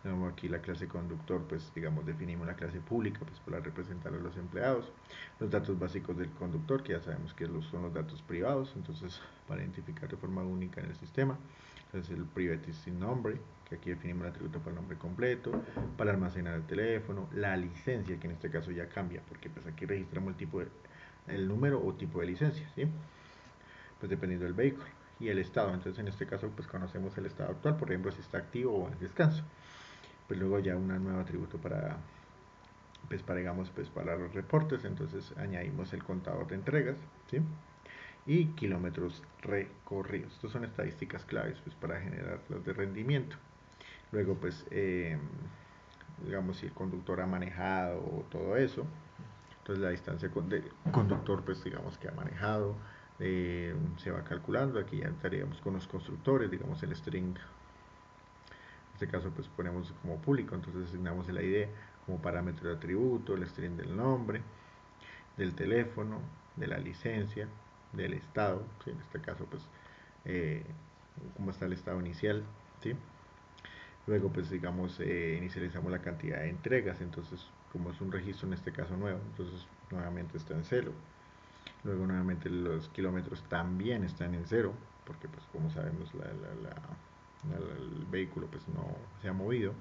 Luego aquí la clase conductor, pues digamos definimos la clase pública pues para representar a los empleados. Los datos básicos del conductor, que ya sabemos que son los datos privados, entonces para identificar de forma única en el sistema. Entonces el private sin nombre, que aquí definimos el atributo para el nombre completo, para almacenar el teléfono, la licencia, que en este caso ya cambia, porque pues aquí registramos el tipo el número o tipo de licencia, ¿sí? Pues dependiendo del vehículo y el estado. Entonces en este caso pues conocemos el estado actual, por ejemplo si está activo o en descanso. Pues luego ya un nuevo atributo para digamos pues para los reportes, entonces añadimos el contador de entregas, ¿sí? Y kilómetros recorridos. Estos son estadísticas claves pues para generar los de rendimiento. Luego pues digamos si el conductor ha manejado todo eso, entonces la distancia del conductor pues digamos que ha manejado, se va calculando. Aquí ya estaríamos con los constructores, digamos el string, en este caso pues ponemos como público, entonces asignamos el ID como parámetro de atributo, el string del nombre, del teléfono, de la licencia, del estado, ¿sí? En este caso pues eh, cómo está el estado inicial, ¿sí? Luego pues digamos inicializamos la cantidad de entregas, entonces como es un registro en este caso nuevo, entonces nuevamente está en cero. Luego nuevamente los kilómetros también están en cero, porque pues como sabemos el vehículo pues no se ha movido.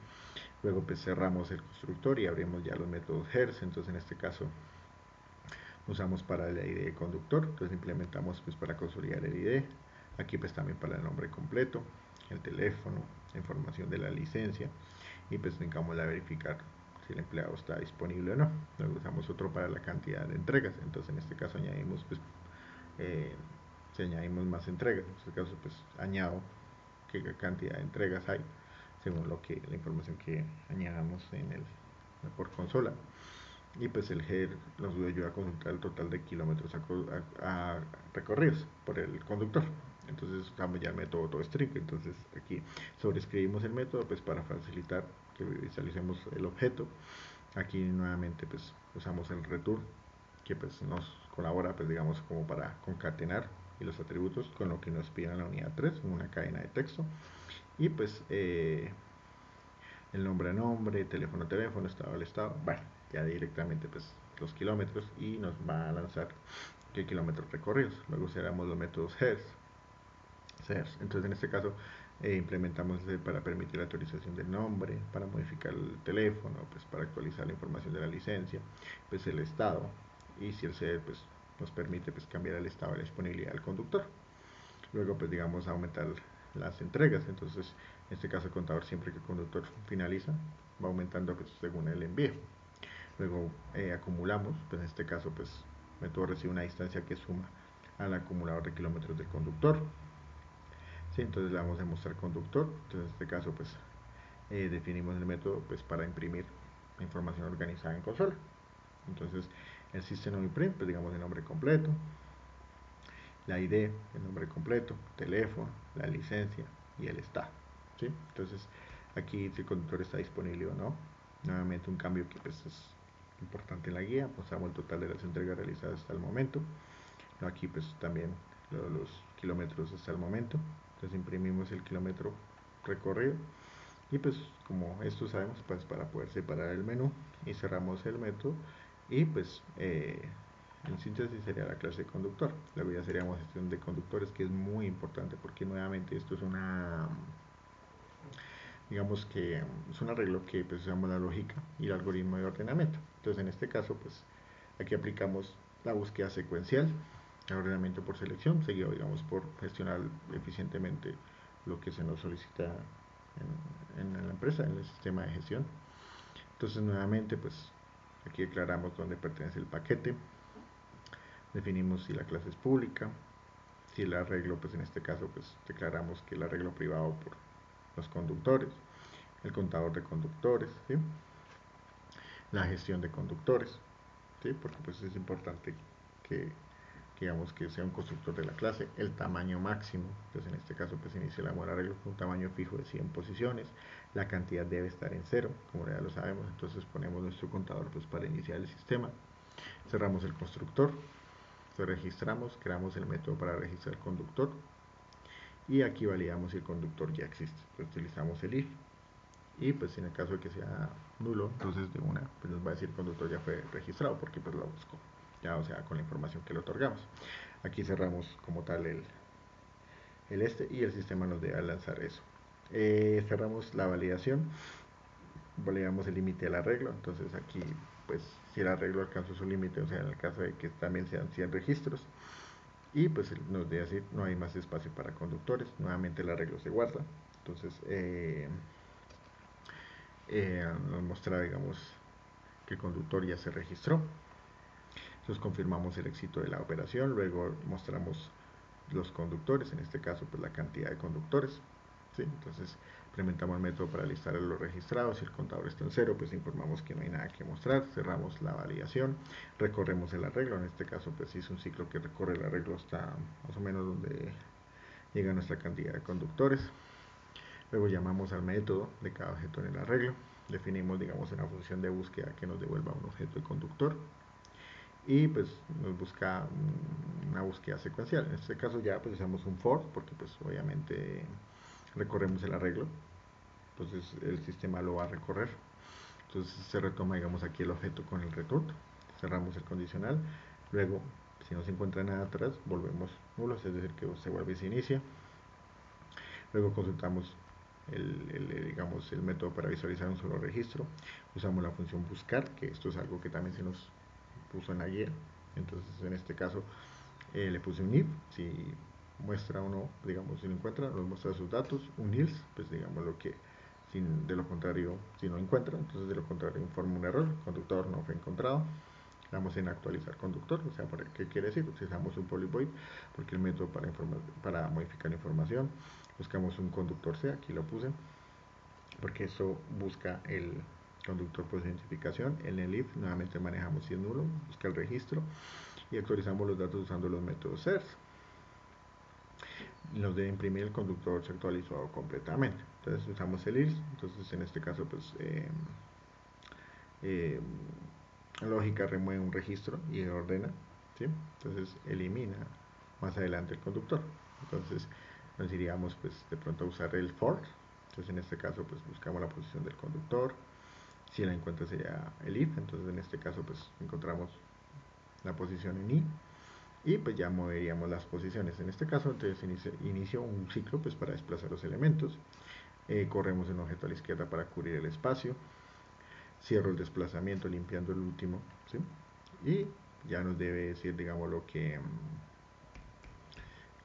Luego pues cerramos el constructor y abrimos ya los métodos Hertz, entonces en este caso usamos para el ID de conductor, entonces implementamos pues para consolidar el ID, aquí pues también para el nombre completo, el teléfono, la información de la licencia y pues tengamos a verificar si el empleado está disponible o no. Luego usamos otro para la cantidad de entregas, entonces en este caso añadimos pues eh, si añadimos más entregas, en este caso pues añado qué cantidad de entregas hay según la información que añadamos por consola. Y pues el GER nos ayuda a consultar el total de kilómetros recorridos por el conductor. Entonces usamos ya el método toString. Entonces aquí sobreescribimos el método pues para facilitar que visualicemos el objeto. Aquí nuevamente pues usamos el return, que pues nos colabora pues digamos como para concatenar y los atributos con lo que nos piden la unidad 3 en una cadena de texto. Y pues el nombre a nombre, teléfono a teléfono, estado al estado, bueno, ya directamente pues los kilómetros y nos va a lanzar qué kilómetros recorridos. Luego usaremos los métodos Hertz. Entonces en este caso implementamos para permitir la actualización del nombre, para modificar el teléfono, pues para actualizar la información de la licencia, pues el estado y si el CER pues nos permite pues cambiar el estado de la disponibilidad del conductor. Luego pues digamos aumentar las entregas, entonces en este caso el contador siempre que el conductor finaliza va aumentando pues, según el envío. Luego acumulamos, pues en este caso pues el método recibe una distancia que suma al acumulador de kilómetros del conductor. ¿Sí? Entonces le vamos a mostrar conductor, entonces en este caso pues definimos el método pues para imprimir la información organizada en consola. Entonces el system imprint, pues digamos el nombre completo, la ID, el nombre completo, teléfono, la licencia y el estado, ¿sí? Entonces aquí si el conductor está disponible o no. Nuevamente un cambio que pues, es importante en la guía, mostramos el total de las entregas realizadas hasta el momento. Aquí pues también los kilómetros hasta el momento, entonces imprimimos el kilómetro recorrido y pues como esto sabemos pues para poder separar el menú y cerramos el método y pues en síntesis sería la clase de conductor. Luego ya seríamos gestión de conductores, que es muy importante porque nuevamente esto es digamos que es un arreglo que pues usamos la lógica y el algoritmo de ordenamiento. Entonces en este caso pues aquí aplicamos la búsqueda secuencial, el ordenamiento por selección, seguido digamos por gestionar eficientemente lo que se nos solicita en la empresa, en el sistema de gestión. Entonces nuevamente pues aquí declaramos dónde pertenece el paquete, definimos si la clase es pública, si el arreglo, pues en este caso pues declaramos que el arreglo privado por los conductores, el contador de conductores, ¿sí? La gestión de conductores, ¿sí? Porque pues es importante que digamos que sea un constructor de la clase, el tamaño máximo, entonces en este caso pues inicia la mora arreglo con un tamaño fijo de 100 posiciones, la cantidad debe estar en cero, como ya lo sabemos, entonces ponemos nuestro contador pues para iniciar el sistema, cerramos el constructor, lo registramos, creamos el método para registrar el conductor y aquí validamos si el conductor ya existe, entonces utilizamos el if y pues en el caso de que sea nulo, entonces de una pues nos va a decir el conductor ya fue registrado porque pues lo buscó, ya, o sea, con la información que le otorgamos. Aquí cerramos como tal el este y el sistema nos debe lanzar eso. Cerramos la validación, validamos el límite del arreglo, entonces aquí pues si el arreglo alcanzó su límite, o sea en el caso de que también sean 100 registros, y pues nos debe decir no hay más espacio para conductores, nuevamente el arreglo se guarda, entonces nos muestra digamos que el conductor ya se registró, entonces confirmamos el éxito de la operación, luego mostramos los conductores, en este caso pues la cantidad de conductores, ¿sí? Entonces implementamos el método para listar a los registrados, si el contador está en cero pues informamos que no hay nada que mostrar, cerramos la validación, recorremos el arreglo, en este caso pues es un ciclo que recorre el arreglo hasta más o menos donde llega nuestra cantidad de conductores, luego llamamos al método de cada objeto en el arreglo, definimos digamos una función de búsqueda que nos devuelva un objeto de conductor, y pues nos busca una búsqueda secuencial. En este caso ya pues usamos un for porque pues obviamente recorremos el arreglo, entonces el sistema lo va a recorrer, entonces se retoma digamos aquí el objeto con el return, cerramos el condicional, luego si no se encuentra nada atrás volvemos nulos, es decir que se vuelve y se inicia, luego consultamos digamos, el método para visualizar un solo registro, usamos la función buscar, que esto es algo que también se nos puso en la guía, entonces en este caso le puse un if, si muestra o no, digamos si lo encuentra, nos muestra sus datos, un else, pues digamos lo que, de lo contrario, si no encuentra, entonces de lo contrario informa un error, conductor no fue encontrado, damos en actualizar conductor, o sea, ¿qué quiere decir? Utilizamos un poly void, porque el método para modificar la información, buscamos un conductor C, aquí lo puse, porque eso busca el conductor por identificación, en el if nuevamente manejamos si es nulo, busca el registro y actualizamos los datos usando los métodos search, nos debe imprimir el conductor se actualizado completamente, entonces usamos el if, entonces en este caso pues eh, lógica remueve un registro y ordena, ¿sí? Entonces elimina más adelante el conductor, entonces nos iríamos pues de pronto a usar el for, entonces en este caso pues buscamos la posición del conductor, si la encuentra sería el if, entonces en este caso pues encontramos la posición en i y pues ya moveríamos las posiciones, en este caso entonces inicio un ciclo pues para desplazar los elementos, corremos un objeto a la izquierda para cubrir el espacio, cierro el desplazamiento limpiando el último, ¿sí? Y ya nos debe decir digamos lo que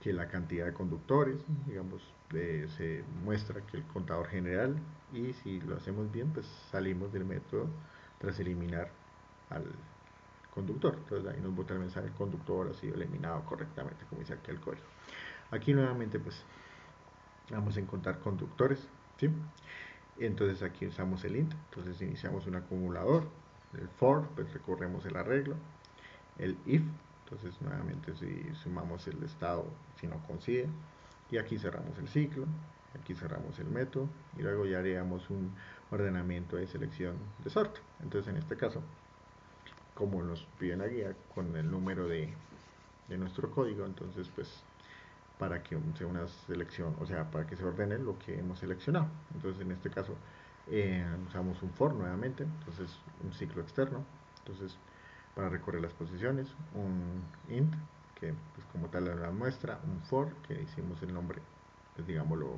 la cantidad de conductores, digamos, se muestra que el contador general, y si lo hacemos bien pues salimos del método tras eliminar al conductor, entonces ahí nos bota el mensaje el conductor ha sido eliminado correctamente como dice aquí el código. Aquí nuevamente pues vamos a encontrar conductores, ¿sí? Entonces aquí usamos el int, entonces iniciamos un acumulador, el for, pues recorremos el arreglo, el if, entonces nuevamente si sumamos el estado si no coincide, y aquí cerramos el ciclo, aquí cerramos el método y luego ya haríamos un ordenamiento de selección de sort, entonces en este caso como nos pide la guía con el número de nuestro código, entonces pues para que sea una selección, o sea, para que se ordene lo que hemos seleccionado. Entonces, en este caso, usamos un for nuevamente, entonces un ciclo externo, entonces para recorrer las posiciones, un int, que pues como tal la muestra, un for, que hicimos el nombre, pues digámoslo,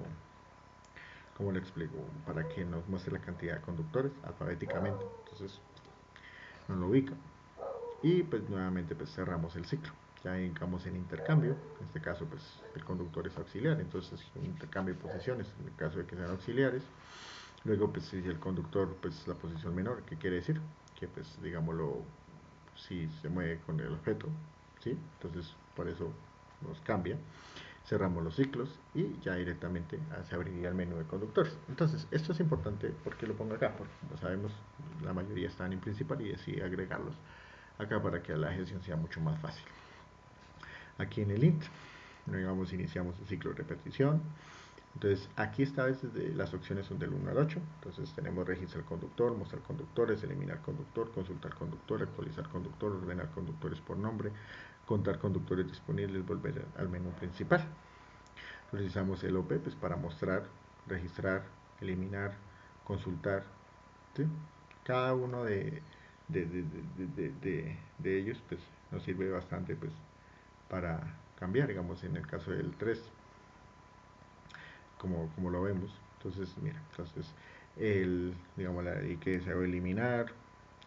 como le explico, para que nos muestre la cantidad de conductores alfabéticamente, entonces nos lo ubica, y pues nuevamente pues cerramos el ciclo, ya indicamos el intercambio, en este caso pues el conductor es auxiliar, entonces un intercambio de posiciones en el caso de que sean auxiliares, luego pues si el conductor pues la posición menor, ¿qué quiere decir? Que pues digámoslo, si se mueve con el objeto, ¿sí? Entonces por eso nos cambia. Cerramos los ciclos y ya directamente se abriría el menú de conductores. Entonces esto es importante porque lo pongo acá, porque como sabemos la mayoría están en principal y decidí agregarlos acá para que la gestión sea mucho más fácil. Aquí en el int, digamos, iniciamos el ciclo de repetición. Entonces aquí esta vez las opciones son del 1 al 8. Entonces tenemos registrar conductor, mostrar conductores, eliminar conductor, consultar conductor, actualizar conductor, ordenar conductores por nombre, contar conductores disponibles, volver al menú principal. Utilizamos el OP pues, para mostrar, registrar, eliminar, consultar. ¿Sí? Cada uno de ellos pues, nos sirve bastante pues, para cambiar, digamos en el caso del 3 como lo vemos. Entonces, mira, entonces digamos, el que deseo eliminar,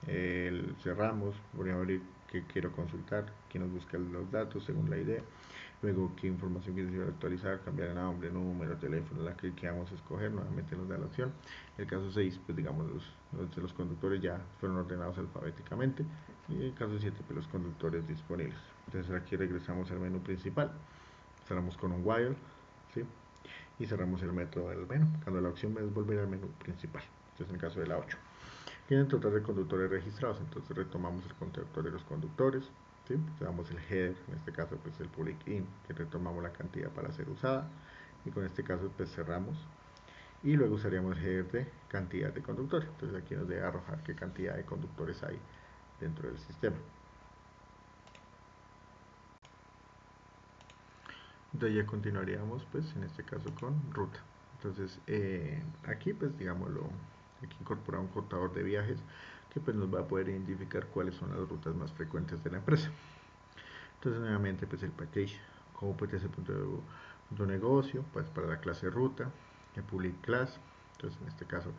el cerramos, voy a abrir que quiero consultar, que nos busca los datos según la idea, luego qué información quiero actualizar, cambiar el nombre, número, teléfono, la que queramos escoger, nuevamente nos da la opción. El caso 6, pues digamos, los conductores ya fueron ordenados alfabéticamente, y el caso 7, pues los conductores disponibles. Entonces aquí regresamos al menú principal, cerramos con un while, ¿sí? Y cerramos el método del menú, cuando la opción es volver al menú principal. Entonces en el caso de la 8 tienen total de conductores registrados, entonces retomamos el contador de los conductores, ¿sí? Le damos el header, en este caso pues el public in, que retomamos la cantidad para ser usada, y con este caso pues cerramos, y luego usaríamos el header de cantidad de conductores, entonces aquí nos debe arrojar qué cantidad de conductores hay dentro del sistema. Entonces ya continuaríamos pues en este caso con ruta. Entonces aquí pues digámoslo, aquí incorpora un contador de viajes que pues nos va a poder identificar cuáles son las rutas más frecuentes de la empresa. Entonces nuevamente pues el package como puede ser punto negocio pues para la clase ruta, el public class. Entonces en este caso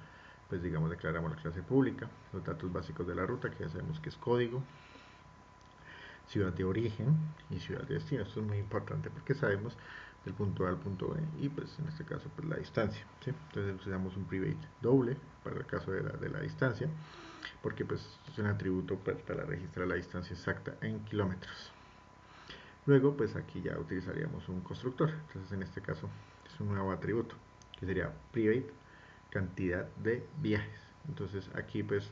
pues digamos declaramos la clase pública, los datos básicos de la ruta que ya sabemos que es código, ciudad de origen y ciudad de destino. Esto es muy importante porque sabemos del punto A al punto B y pues en este caso pues la distancia, ¿sí? Entonces usamos un private doble para el caso de la distancia porque pues es un atributo para registrar la distancia exacta en kilómetros. Luego pues aquí ya utilizaríamos un constructor, entonces en este caso es un nuevo atributo que sería private cantidad de viajes. Entonces aquí pues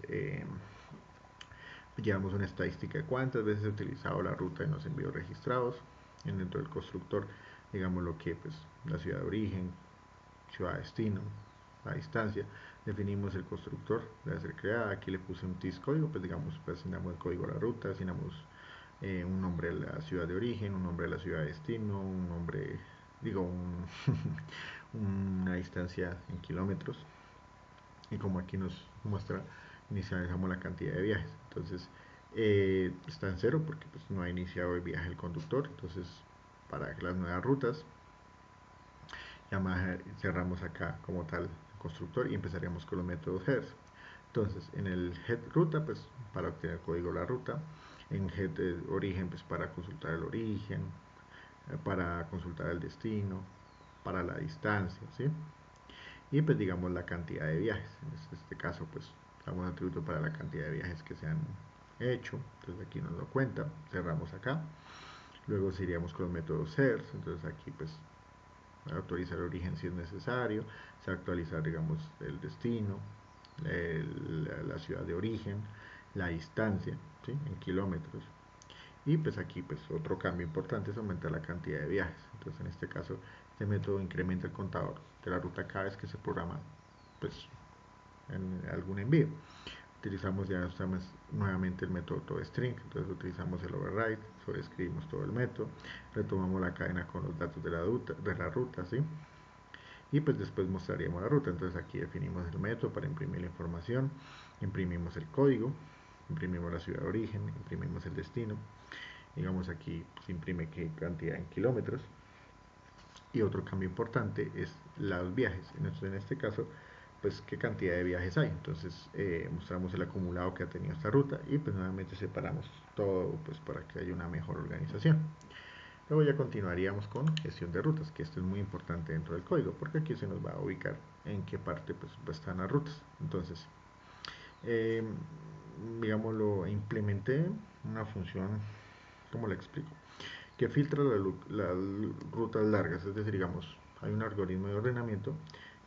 llevamos una estadística de cuántas veces he utilizado la ruta en los envíos registrados. Dentro del constructor, digamos lo que pues la ciudad de origen, ciudad de destino, la distancia. Definimos el constructor, debe ser creada. Aquí le puse un TIS código, pues digamos, pues asignamos el código a la ruta, asignamos un nombre de la ciudad de origen, un nombre de la ciudad de destino, un nombre, una distancia en kilómetros. Y como aquí nos muestra, inicializamos la cantidad de viajes. Entonces está en cero porque pues, no ha iniciado el viaje el conductor. Entonces para las nuevas rutas ya cerramos acá como tal el constructor y empezaríamos con los métodos headers. Entonces en el head ruta pues para obtener código de la ruta, en head origen pues para consultar el origen, para consultar el destino, para la distancia, ¿sí? Y pues digamos la cantidad de viajes. En este caso pues damos atributo para la cantidad de viajes que se han hecho. Entonces aquí nos lo cuenta. Cerramos acá. Luego iríamos con los métodos search. Entonces aquí pues actualizar el origen si es necesario. Se actualizar digamos el destino, la ciudad de origen, la distancia, ¿sí? En kilómetros. Y pues aquí pues otro cambio importante es aumentar la cantidad de viajes. Entonces en este caso este método incrementa el contador de la ruta cada vez que se programa pues en algún envío. Utilizamos ya nuevamente el método toString, entonces utilizamos el override, sobreescribimos todo el método, retomamos la cadena con los datos de la ruta, ¿sí? Y pues después mostraríamos la ruta. Entonces aquí definimos el método para imprimir la información, imprimimos el código, imprimimos la ciudad de origen, imprimimos el destino. Digamos aquí se imprime qué cantidad en kilómetros. Y otro cambio importante es los viajes. En este caso, pues qué cantidad de viajes hay. Entonces mostramos el acumulado que ha tenido esta ruta y pues nuevamente separamos todo pues para que haya una mejor organización. Luego ya continuaríamos con gestión de rutas, que esto es muy importante dentro del código, porque aquí se nos va a ubicar en qué parte pues, están las rutas. Entonces, digámoslo, implementé una función ¿Cómo le explico? Que filtra las rutas largas, es decir, digamos, hay un algoritmo de ordenamiento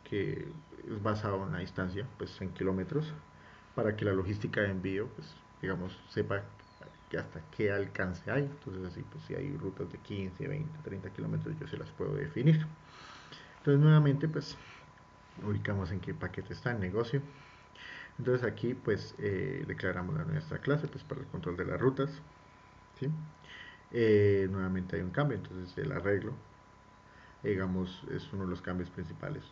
que es basado en la distancia, pues en kilómetros, para que la logística de envío, pues, digamos, sepa que hasta qué alcance hay. Entonces, así, pues, si hay rutas de 15, 20, 30 kilómetros, yo se las puedo definir. Entonces, nuevamente, pues, ubicamos en qué paquete está el negocio. Entonces, aquí, pues, declaramos la nuestra clase, pues, para el control de las rutas, ¿sí? Nuevamente hay un cambio, entonces el arreglo, digamos, es uno de los cambios principales,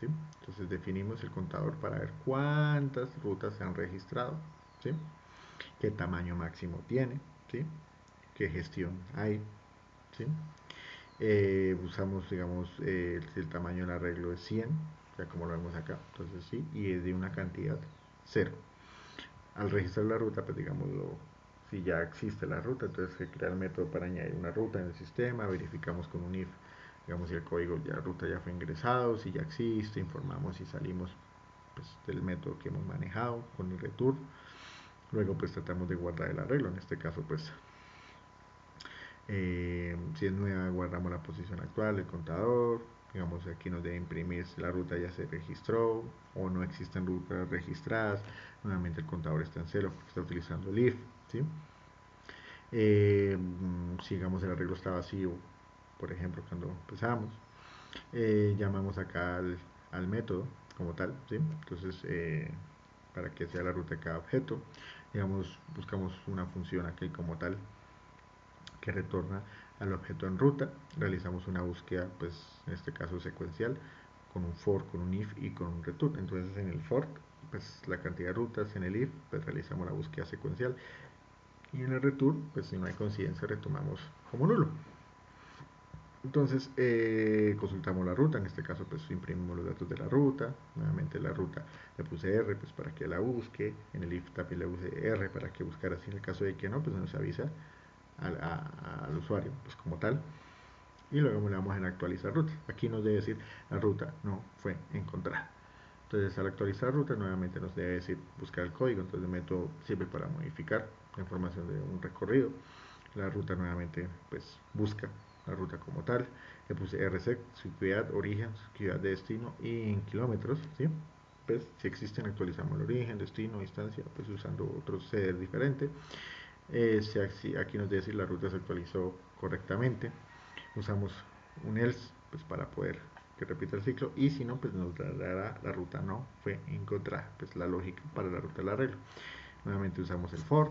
¿sí? Entonces definimos el contador para ver cuántas rutas se han registrado, ¿sí? Qué tamaño máximo tiene, ¿sí? Qué gestión hay, ¿sí? Usamos, digamos, si el tamaño del arreglo es 100, ya como lo vemos acá, entonces sí, y es de una cantidad cero. Al registrar la ruta, pues digámoslo, si ya existe la ruta, entonces se crea el método para añadir una ruta en el sistema, verificamos con un if, digamos, si el código de la ruta ya fue ingresado, si ya existe, informamos si salimos pues, del método que hemos manejado con el return. Luego pues tratamos de guardar el arreglo, en este caso pues si es nueva guardamos la posición actual del contador, digamos aquí nos debe imprimir si la ruta ya se registró o no existen rutas registradas, nuevamente el contador está en cero porque está utilizando el if, ¿sí? Si digamos el arreglo está vacío, por ejemplo cuando empezamos, llamamos acá al método como tal, ¿sí? Entonces para que sea la ruta de cada objeto, digamos buscamos una función aquí como tal que retorna al objeto en ruta, realizamos una búsqueda, pues en este caso secuencial, con un for, con un if y con un return. Entonces en el for, pues la cantidad de rutas, en el if, pues realizamos la búsqueda secuencial y en el return, pues si no hay coincidencia, retomamos como nulo. Entonces consultamos la ruta, en este caso pues imprimimos los datos de la ruta, nuevamente la ruta le puse R pues para que la busque, en el if también le puse R para que buscara, si en el caso de que no, pues nos avisa al usuario pues como tal, y luego le damos en actualizar ruta. Aquí nos debe decir la ruta no fue encontrada. Entonces al actualizar ruta nuevamente nos debe decir buscar el código, entonces el método sirve para modificar la información de un recorrido. La ruta nuevamente pues busca la ruta como tal, le puse RSEC, su ciudad, origen, su ciudad de destino y en kilómetros, ¿sí? Pues si existen actualizamos el origen, destino, distancia, pues usando otro CDR diferente. Si aquí nos debe decir la ruta se actualizó correctamente, usamos un else pues para poder que repita el ciclo, y si no pues nos dará la ruta no fue encontrada, pues la lógica para la ruta del arreglo. Nuevamente usamos el for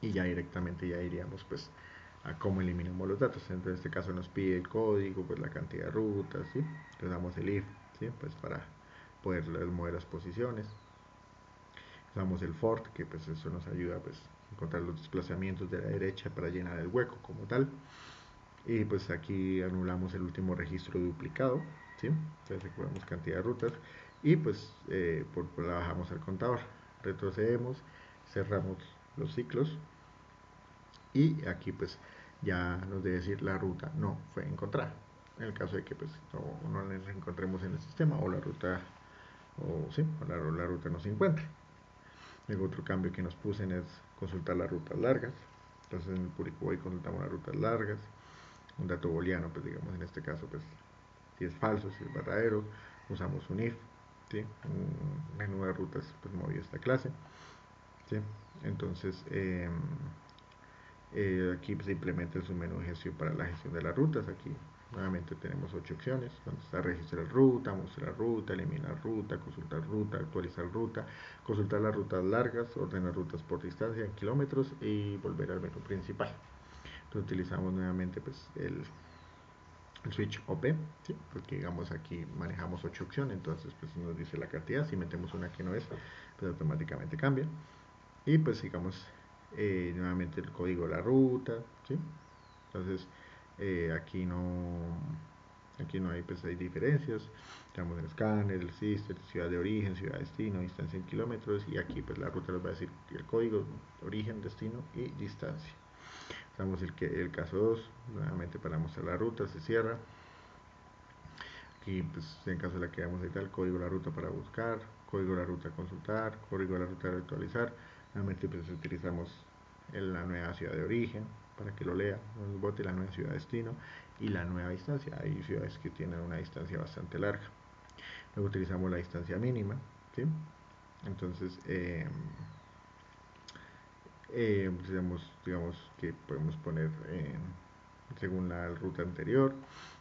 y ya directamente ya iríamos pues a cómo eliminamos los datos. Entonces, en este caso nos pide el código, pues la cantidad de rutas, ¿sí? Le damos el if, ¿sí? Pues para poder mover las posiciones. Usamos el for, que pues eso nos ayuda pues a encontrar los desplazamientos de la derecha para llenar el hueco como tal. Y pues aquí anulamos el último registro duplicado, ¿sí? Entonces recordamos cantidad de rutas y pues la bajamos al contador. Retrocedemos, cerramos los ciclos y aquí pues ya nos debe decir la ruta no fue encontrada, en el caso de que pues no la encontremos en el sistema o la ruta la ruta no se encuentra. El otro cambio que nos puse es consultar las rutas largas, entonces en el Puricuboy consultamos las rutas largas, un dato booleano, pues digamos en este caso pues si es falso, si es verdadero, usamos un if, ¿sí? Un menú de rutas pues movido a esta clase, ¿sí? Entonces aquí se implementa el submenú de gestión para la gestión de las rutas. Aquí nuevamente tenemos 8 opciones, donde está registrar ruta, mostrar ruta, eliminar ruta, consultar ruta, actualizar ruta, consultar las rutas largas, ordenar rutas por distancia en kilómetros y volver al menú principal. Entonces utilizamos nuevamente pues, el switch OP, ¿sí? Porque digamos aquí manejamos 8 opciones, entonces pues nos dice la cantidad, si metemos una que no es, pues automáticamente cambia. Y pues digamos nuevamente el código de la ruta, ¿sí? Entonces aquí no hay, pues hay diferencias, tenemos el escáner, el sister, ciudad de origen, ciudad de destino, distancia en kilómetros, y aquí pues la ruta nos va a decir el código, origen, destino y distancia. Damos el caso 2, nuevamente para mostrar la ruta, se cierra. Aquí pues en caso de la que vamos a editar el código de la ruta para buscar, código de la ruta consultar, código de la ruta actualizar. Nuevamente pues utilizamos la nueva ciudad de origen, para que lo lea, nos bote la nueva ciudad de destino y la nueva distancia. Hay ciudades que tienen una distancia bastante larga. Luego utilizamos la distancia mínima, ¿sí? Entonces, digamos que podemos poner según la ruta anterior,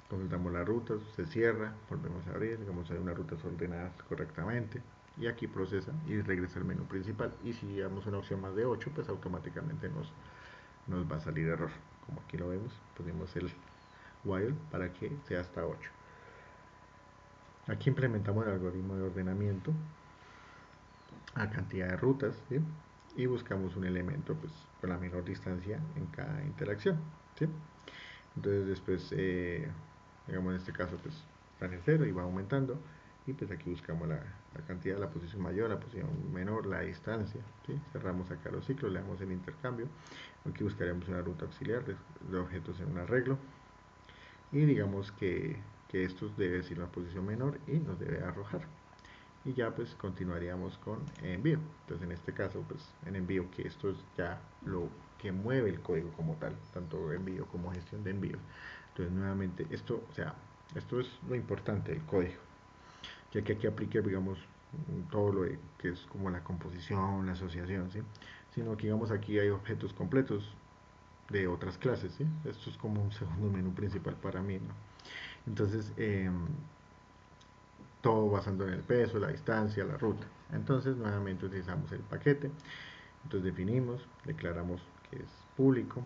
consultamos la ruta, se cierra, volvemos a abrir, digamos hay una ruta ordenada correctamente y aquí procesa y regresa al menú principal, y si damos una opción más de 8 pues automáticamente nos va a salir error, como aquí lo vemos, ponemos el while para que sea hasta 8. Aquí implementamos el algoritmo de ordenamiento a cantidad de rutas, ¿sí? Y buscamos un elemento pues con la menor distancia en cada interacción, ¿sí? Entonces después, digamos en este caso pues está en 0 y va aumentando, y pues aquí buscamos la cantidad, la posición mayor, la posición menor, la distancia, ¿sí? Cerramos acá los ciclos, le damos el intercambio, aquí buscaremos una ruta auxiliar de objetos en un arreglo, y digamos que esto debe decir la posición menor y nos debe arrojar, y ya pues continuaríamos con envío. Entonces en este caso pues en envío, que esto es ya lo que mueve el código como tal, tanto envío como gestión de envíos. Entonces nuevamente esto, o sea, esto es lo importante del código, ya que aquí aplique digamos todo lo que es como la composición, la asociación, ¿sí? Sino que digamos aquí hay objetos completos de otras clases, ¿sí? Esto es como un segundo menú principal para mí, ¿no? Entonces todo basando en el peso, la distancia, la ruta. Entonces nuevamente utilizamos el paquete, entonces definimos, declaramos que es público,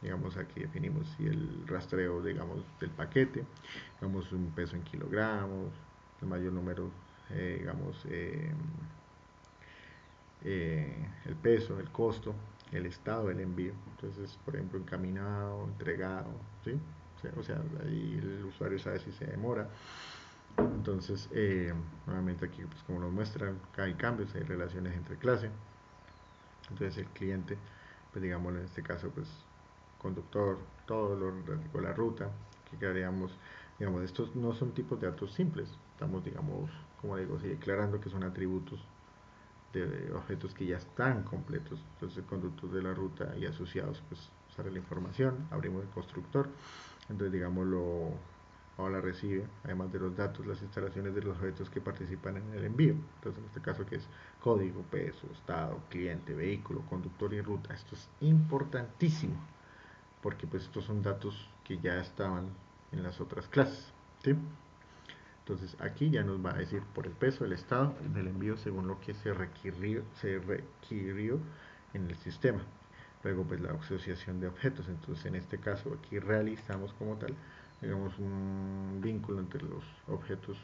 digamos aquí definimos si el rastreo digamos del paquete, digamos un peso en kilogramos, el mayor número, digamos el peso, el costo, el estado del envío, entonces por ejemplo encaminado, entregado, ¿sí? O sea, ahí el usuario sabe si se demora. Entonces, nuevamente aquí, pues como nos muestran, hay cambios, hay relaciones entre clase. Entonces el cliente, pues digamos en este caso, pues conductor, todo lo relativo a la ruta, que crearíamos, digamos, estos no son tipos de datos simples. Estamos, digamos, como digo, sí, declarando que son atributos de objetos que ya están completos. Entonces el conductor de la ruta y asociados, pues sale la información, abrimos el constructor, entonces digamos ahora recibe, además de los datos, las instalaciones de los objetos que participan en el envío. Entonces en este caso que es código, peso, estado, cliente, vehículo, conductor y ruta. Esto es importantísimo porque pues estos son datos que ya estaban en las otras clases, ¿sí? Entonces aquí ya nos va a decir por el peso, el estado del envío según lo que se requirió en el sistema. Luego pues la asociación de objetos. Entonces en este caso aquí realizamos como tal, digamos un vínculo entre los objetos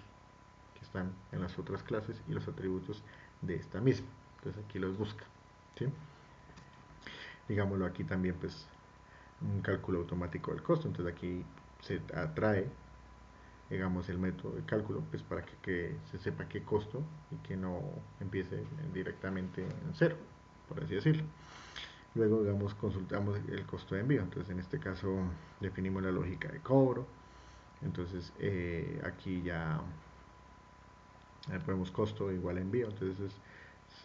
que están en las otras clases y los atributos de esta misma. Entonces aquí los busca, ¿sí? Digámoslo aquí también pues un cálculo automático del costo. Entonces aquí se atrae digamos el método de cálculo pues para que se sepa qué costo y que no empiece directamente en cero, por así decirlo. Luego digamos consultamos el costo de envío, entonces en este caso definimos la lógica de cobro. Entonces aquí ya ponemos costo igual a envío, entonces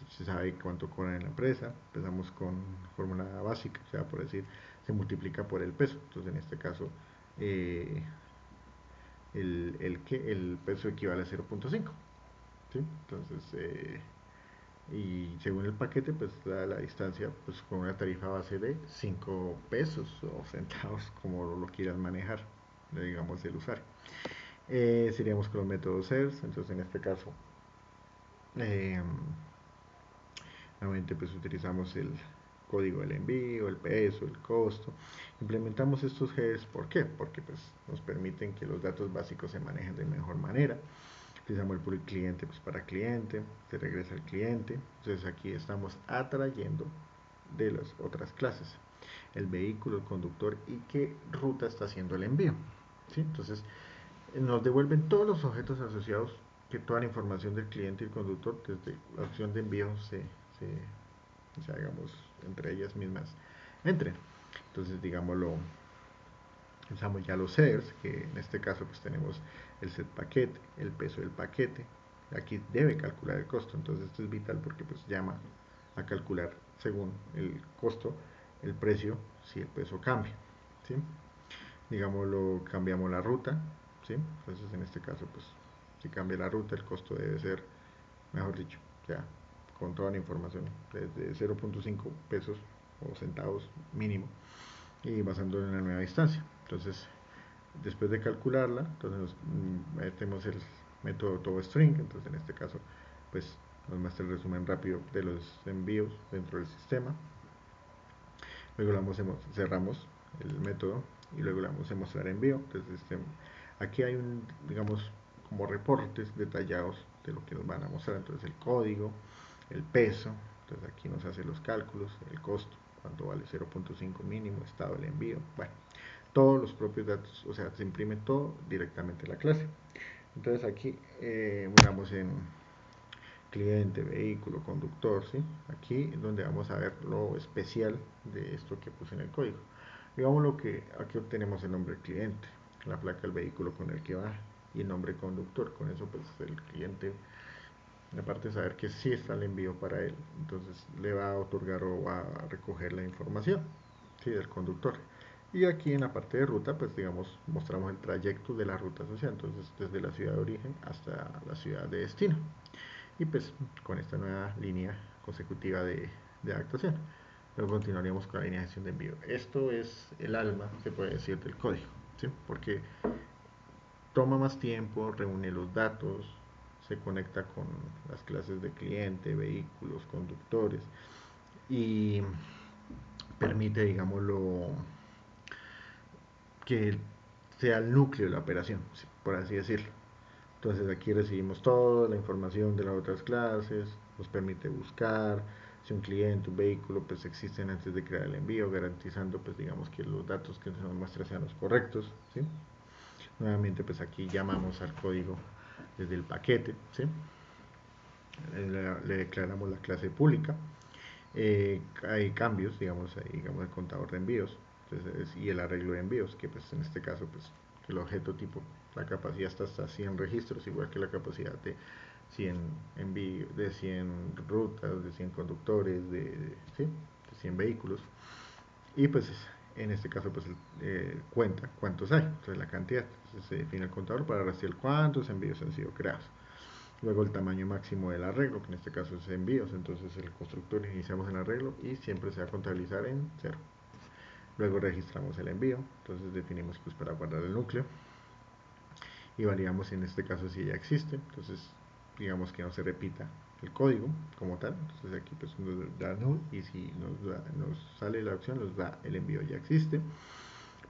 se sabe cuánto cobran en la empresa. Empezamos con fórmula básica, o sea, por decir, se multiplica por el peso. Entonces en este caso eh, el peso equivale a 0.5, ¿sí? Entonces y según el paquete pues da la distancia pues con una tarifa base de 5 pesos o centavos, como lo quieras manejar, digamos el usuario. Seríamos con los métodos SERS. Entonces en este caso eh, nuevamente pues utilizamos el código del envío, el peso, el costo. Implementamos estos headers, ¿por qué? Porque pues nos permiten que los datos básicos se manejen de mejor manera. Utilizamos el pull cliente pues para cliente, se regresa al cliente. Entonces aquí estamos atrayendo de las otras clases el vehículo, el conductor y qué ruta está haciendo el envío, ¿sí? Entonces nos devuelven todos los objetos asociados, que toda la información del cliente y el conductor desde la opción de envío o sea, digamos, entre ellas mismas entren. Entonces, digámoslo, usamos ya los headers, que en este caso pues tenemos el set paquete, el peso del paquete. Aquí debe calcular el costo, entonces esto es vital porque pues llama a calcular según el costo el precio si el peso cambia, ¿sí? Digámoslo, cambiamos la ruta, ¿sí? Entonces en este caso, pues, si cambia la ruta, el costo debe ser, mejor dicho, o sea, con toda la información, desde 0.5 pesos o centavos mínimo, y basándolo en la nueva distancia. Entonces, después de calcularla, entonces metemos el método toString, entonces en este caso, pues, nos muestra el resumen rápido de los envíos dentro del sistema. Luego cerramos el método y luego le vamos a mostrar envío. Entonces, aquí hay digamos, como reportes detallados de lo que nos van a mostrar. Entonces, el código, el peso, entonces aquí nos hace los cálculos, el costo, cuánto vale 0.5 mínimo, estado del envío, bueno, todos los propios datos, o sea, se imprime todo directamente en la clase. Entonces aquí miramos en cliente, vehículo, conductor, ¿sí? Aquí es donde vamos a ver lo especial de esto que puse en el código. Digamos lo que aquí obtenemos el nombre del cliente, la placa del vehículo con el que va y el nombre conductor. Con eso pues el cliente, aparte de saber que sí está el envío para él, entonces le va a otorgar o va a recoger la información, ¿sí? Del conductor. Y aquí en la parte de ruta, pues digamos, mostramos el trayecto de la ruta asociada, entonces desde la ciudad de origen hasta la ciudad de destino. Y pues con esta nueva línea consecutiva de actuación. Luego continuaríamos con la línea de gestión de envío. Esto es el alma, se puede decir, del código, ¿sí? Porque toma más tiempo, reúne los datos, se conecta con las clases de cliente, vehículos, conductores y permite, digámoslo, que sea el núcleo de la operación, por así decirlo. Entonces aquí recibimos toda la información de las otras clases, nos permite buscar si un cliente, un vehículo, pues existen antes de crear el envío, garantizando pues digamos que los datos que se nos muestran sean los correctos, ¿sí? Nuevamente pues aquí llamamos al código desde el paquete, ¿sí? Le declaramos la clase pública, hay cambios, digamos el contador de envíos, entonces, y el arreglo de envíos, que pues en este caso pues el objeto tipo, la capacidad está hasta 100 registros, igual que la capacidad de 100 envíos, de 100 rutas, de 100 conductores, ¿sí? De 100 vehículos, y pues en este caso pues cuenta cuántos hay, entonces la cantidad, entonces se define el contador para rastrear cuántos envíos han sido creados. Luego el tamaño máximo del arreglo, que en este caso es envíos, entonces el constructor iniciamos el arreglo y siempre se va a contabilizar en 0. Luego registramos el envío, entonces definimos pues para guardar el núcleo y validamos en este caso si ya existe, entonces digamos que no se repita el código como tal, entonces aquí pues nos da null y si nos sale la opción nos da el envío ya existe.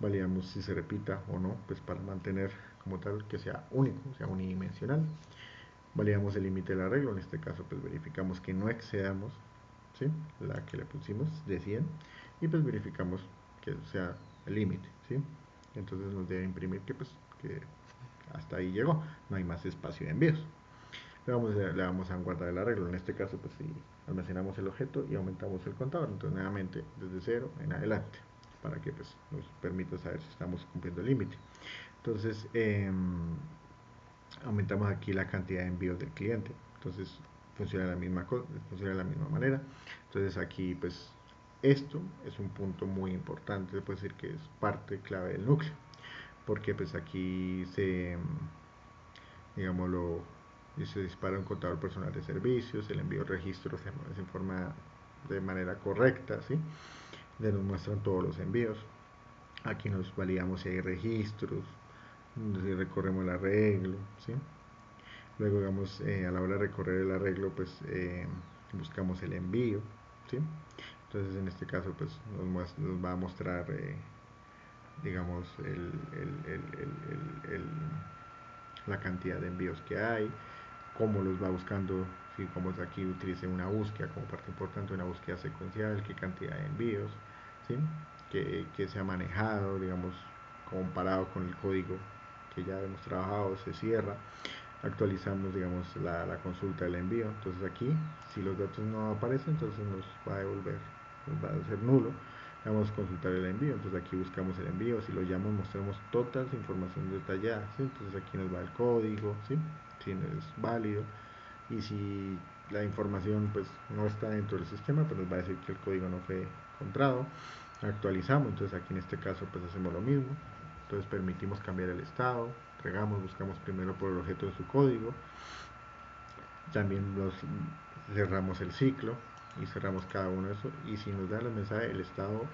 Validamos si se repita o no, pues para mantener como tal que sea único, sea unidimensional. Validamos el límite del arreglo, en este caso pues verificamos que no excedamos, ¿sí? La que le pusimos de 100 y pues verificamos que sea el límite, ¿sí? Entonces nos debe imprimir que pues que hasta ahí llegó, no hay más espacio de envíos. Le vamos a guardar el arreglo, en este caso pues si almacenamos el objeto y aumentamos el contador, entonces nuevamente desde 0 en adelante, para que pues nos permita saber si estamos cumpliendo el límite. Entonces aumentamos aquí la cantidad de envíos del cliente, entonces funciona de la misma manera. Entonces aquí pues esto es un punto muy importante, se puede decir que es parte clave del núcleo, porque pues aquí digámoslo, se dispara un contador personal de servicios, el envío de registros se informa de manera correcta, ¿sí? Nos muestran todos los envíos. Aquí nos validamos si hay registros, si recorremos el arreglo, ¿sí? Luego, digamos, a la hora de recorrer el arreglo, pues buscamos el envío, ¿sí? Entonces, en este caso, pues nos va a mostrar, digamos, la cantidad de envíos que hay, cómo los va buscando, si como aquí utilice una búsqueda como parte importante, una búsqueda secuencial, qué cantidad de envíos, ¿sí? Que se ha manejado, digamos, comparado con el código que ya hemos trabajado, se cierra, actualizamos, digamos, la consulta del envío. Entonces aquí, si los datos no aparecen, entonces nos va a devolver, nos va a ser nulo. Vamos a consultar el envío, entonces aquí buscamos el envío, si lo llamamos mostramos toda esa información detallada, ¿sí? Entonces aquí nos va el código, ¿sí? Si no es válido, y si la información pues no está dentro del sistema, pues nos va a decir que el código no fue encontrado. Actualizamos, entonces aquí en este caso pues hacemos lo mismo, entonces permitimos cambiar el estado, entregamos, buscamos primero por el objeto de su código, también cerramos el ciclo y cerramos cada uno de esos, y si nos da el mensaje el estado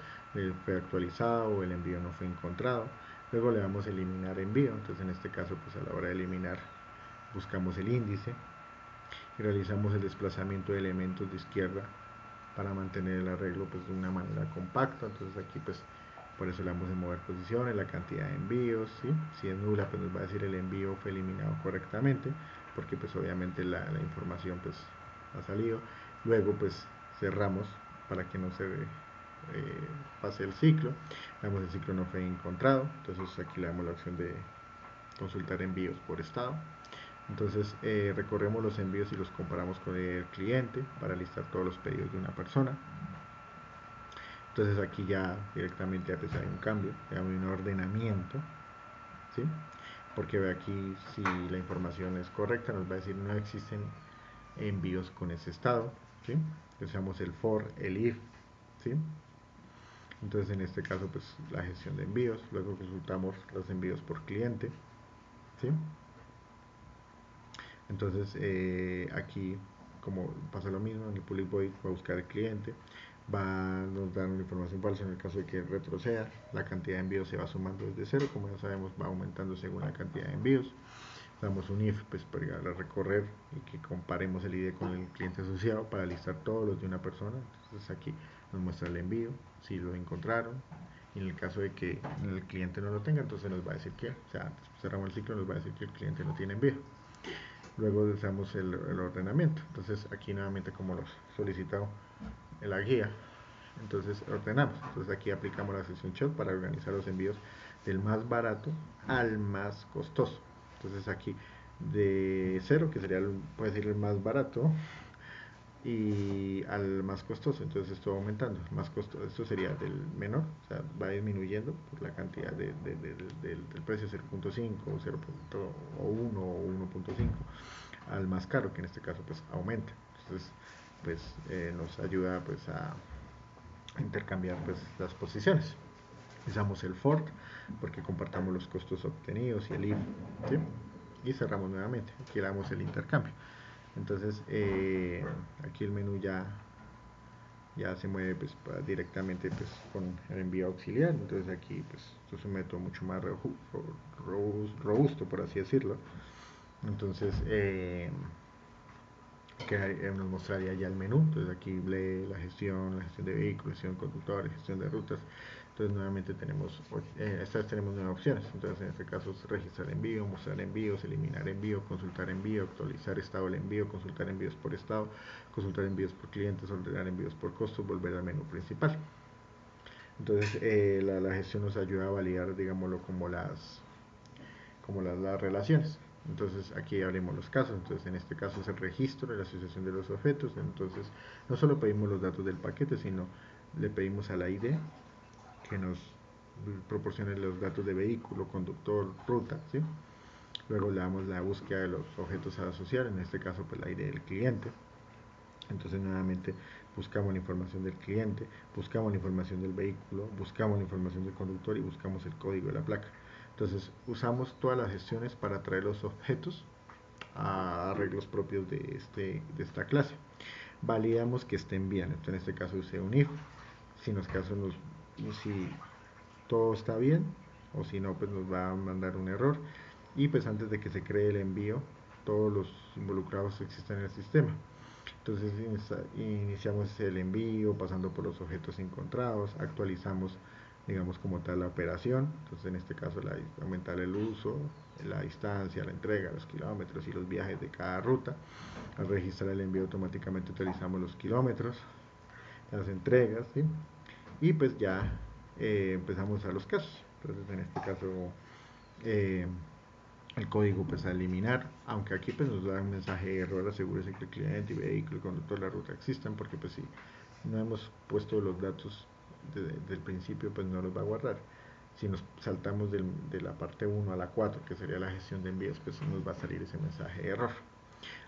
fue actualizado o el envío no fue encontrado, luego le damos a eliminar envío. Entonces en este caso pues a la hora de eliminar buscamos el índice y realizamos el desplazamiento de elementos de izquierda para mantener el arreglo pues de una manera compacta. Entonces aquí pues por eso le damos en mover posiciones, la cantidad de envíos, ¿sí? Si es nula pues nos va a decir el envío fue eliminado correctamente, porque pues obviamente la información pues ha salido. Luego pues cerramos para que no se pase el ciclo, damos el ciclo no fue encontrado, entonces aquí le damos la opción de consultar envíos por estado. Entonces recorremos los envíos y los comparamos con el cliente para listar todos los pedidos de una persona. Entonces aquí ya directamente a pesar de un cambio, hay un ordenamiento, ¿sí? Porque ve aquí si la información es correcta, nos va a decir no existen envíos con ese estado, ¿sí? Usamos el for, el if, ¿sí? Entonces en este caso pues la gestión de envíos, luego consultamos los envíos por cliente, ¿sí? Entonces aquí como pasa lo mismo, en el public void va a buscar el cliente, va a nos dar una información falsa en el caso de que retroceda, la cantidad de envíos se va sumando desde cero, como ya sabemos va aumentando según la cantidad de envíos. Damos un if pues para recorrer y que comparemos el ID con el cliente asociado para listar todos los de una persona. Entonces aquí nos muestra el envío, si lo encontraron, y en el caso de que el cliente no lo tenga, entonces nos va a decir que, o sea, cerramos el ciclo, nos va a decir que el cliente no tiene envío. Luego usamos el ordenamiento, entonces aquí nuevamente como lo solicitado en la guía, entonces ordenamos, entonces aquí aplicamos la sesión shot para organizar los envíos del más barato al más costoso. Entonces aquí de 0, que sería puede ser el más barato, y al más costoso, entonces esto va aumentando, más costoso, esto sería del menor, o sea, va disminuyendo por la cantidad del precio 0.5 o 0.1 o 1.5 al más caro, que en este caso pues aumenta. Entonces pues nos ayuda pues a intercambiar pues las posiciones. Usamos el for porque compartamos los costos obtenidos y el if, ¿sí? Y cerramos nuevamente, aquí le damos el intercambio. Entonces aquí el menú ya se mueve pues directamente pues con el envío auxiliar. Entonces aquí pues esto es un método mucho más robusto, por así decirlo. Entonces que nos mostraría ya el menú. Entonces aquí lee la gestión de vehículos, gestión de conductores, gestión de rutas. Entonces nuevamente tenemos estas tenemos 9 opciones. Entonces en este caso es registrar envío, mostrar envíos, eliminar envío, consultar envío, actualizar estado del envío, consultar envíos por estado, consultar envíos por clientes, ordenar envíos por costos, volver al menú principal. Entonces la gestión nos ayuda a validar, digámoslo, como las relaciones. Entonces aquí abrimos los casos. Entonces en este caso es el registro de la asociación de los objetos. Entonces no solo pedimos los datos del paquete, sino le pedimos a la ID que nos proporcione los datos de vehículo, conductor, ruta, ¿sí? Luego le damos la búsqueda de los objetos a asociar, en este caso pues la ID del cliente. Entonces nuevamente buscamos la información del cliente, buscamos la información del vehículo, buscamos la información del conductor y buscamos el código de la placa. Entonces usamos todas las gestiones para traer los objetos a arreglos propios de esta clase. Validamos que estén bien, entonces en este caso usé un if, si si todo está bien o si no pues nos va a mandar un error, y pues antes de que se cree el envío todos los involucrados existen en el sistema. Entonces iniciamos el envío pasando por los objetos encontrados, actualizamos digamos como tal la operación. Entonces en este caso aumentar el uso, la distancia, la entrega, los kilómetros y los viajes de cada ruta. Al registrar el envío automáticamente utilizamos los kilómetros, las entregas, ¿sí? Y pues ya empezamos a los casos. Entonces en este caso eh, el código pues a eliminar, aunque aquí pues nos da un mensaje de error, asegúrese que el cliente y vehículo y conductor de la ruta existan, porque pues si no hemos puesto los datos del principio pues no los va a guardar. Si nos saltamos de la parte 1 a la 4, que sería la gestión de envíos, pues nos va a salir ese mensaje de error.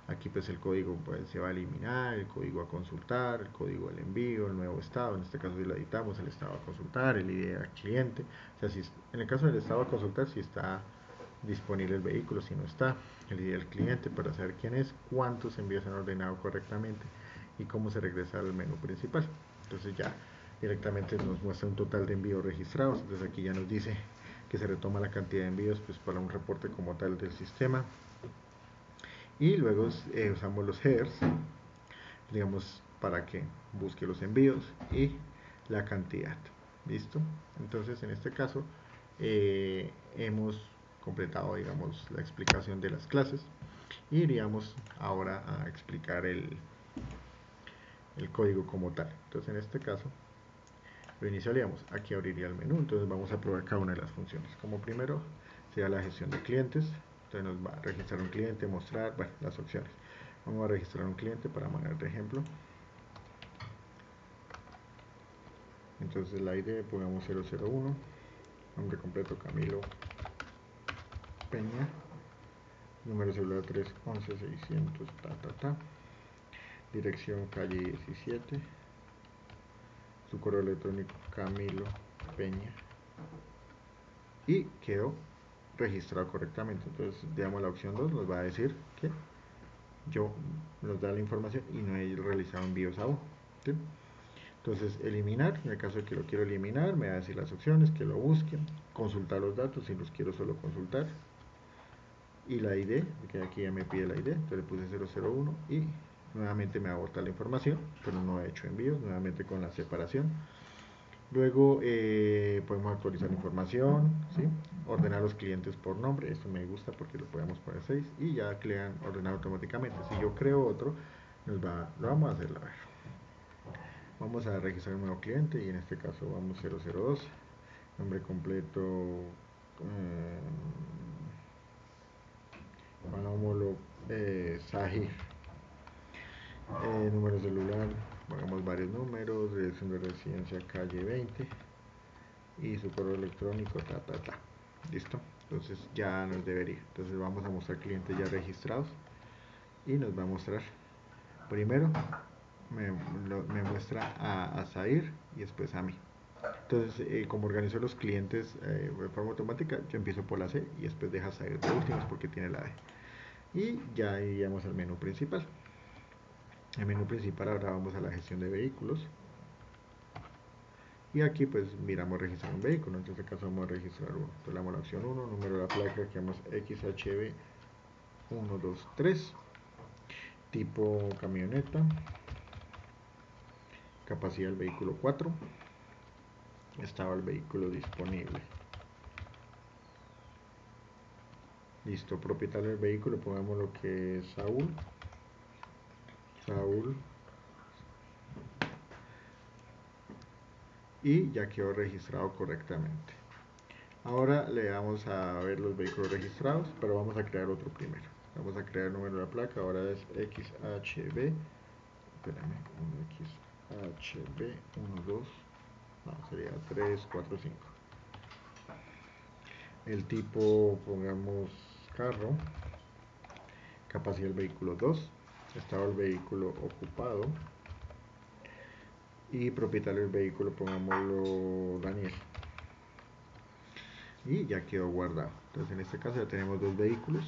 Aquí pues el código pues, se va a eliminar, el código a consultar, el código al envío, el nuevo estado, en este caso si lo editamos, el estado a consultar, el ID al cliente, o sea, si, en el caso del estado a consultar, si está disponible el vehículo, si no está, el ID del cliente para saber quién es, cuántos envíos se han ordenado correctamente y cómo se regresa al menú principal. Entonces ya directamente nos muestra un total de envíos registrados, entonces aquí ya nos dice que se retoma la cantidad de envíos pues para un reporte como tal del sistema. Y luego usamos los headers, digamos, para que busque los envíos y la cantidad. ¿Listo? Entonces, en este caso, hemos completado, digamos, la explicación de las clases. Y iríamos ahora a explicar el código como tal. Entonces, en este caso, lo iniciaríamos. Aquí abriría el menú. Entonces, vamos a probar cada una de las funciones. Como primero, sería la gestión de clientes. Entonces, nos va a registrar un cliente, mostrar, bueno, las opciones. Vamos a registrar un cliente para manera de ejemplo. Entonces la ID pongamos 001, nombre completo Camilo Peña, número celular 311-600, dirección calle 17, su correo electrónico Camilo Peña, y quedó registrado correctamente. Entonces digamos la opción 2 nos va a decir que yo nos da la información y no he realizado envíos aún. ¿Sí? Entonces eliminar, en el caso de que lo quiero eliminar, me va a decir las opciones, que lo busquen, consultar los datos si los quiero solo consultar, y la ID, que aquí ya me pide la ID, entonces le puse 001 y nuevamente me va a botar la información, pero no he hecho envíos, nuevamente con la separación. Luego podemos actualizar la información, ¿sí? Ordenar los clientes por nombre, esto me gusta porque lo podemos poner 6 y ya crean ordenar automáticamente. Si yo creo otro, lo vamos a hacer, a ver. Vamos a registrar un nuevo cliente y en este caso vamos 002, nombre completo, pongámoslo Sahir, número celular, pongamos varios números, dirección de residencia calle 20 y su correo electrónico, listo. Entonces ya nos debería, entonces vamos a mostrar clientes ya registrados y nos va a mostrar primero me muestra a Zahir y después a mí. Entonces, como organizo los clientes de forma automática, yo empiezo por la C y después deja Zahir de últimos porque tiene la D. Y ya iríamos al menú principal. El menú principal ahora vamos a la gestión de vehículos. Y aquí pues miramos registrar un vehículo, en este caso vamos a registrar uno. Entonces le damos la opción 1, número de la placa que llamamos XHB 123, tipo camioneta, capacidad del vehículo 4, estado del vehículo disponible. Listo, propietario del vehículo, pongamos lo que es Saúl. Y ya quedó registrado correctamente. Ahora le vamos a ver los vehículos registrados, pero vamos a crear otro primero. Vamos a crear el número de la placa, ahora es XHB, espérame, XHB12, no, sería 345. El tipo, pongamos carro, capacidad del vehículo 2, estado del vehículo ocupado y propietario del vehículo, pongámoslo Daniel. Y ya quedó guardado. Entonces en este caso ya tenemos dos vehículos.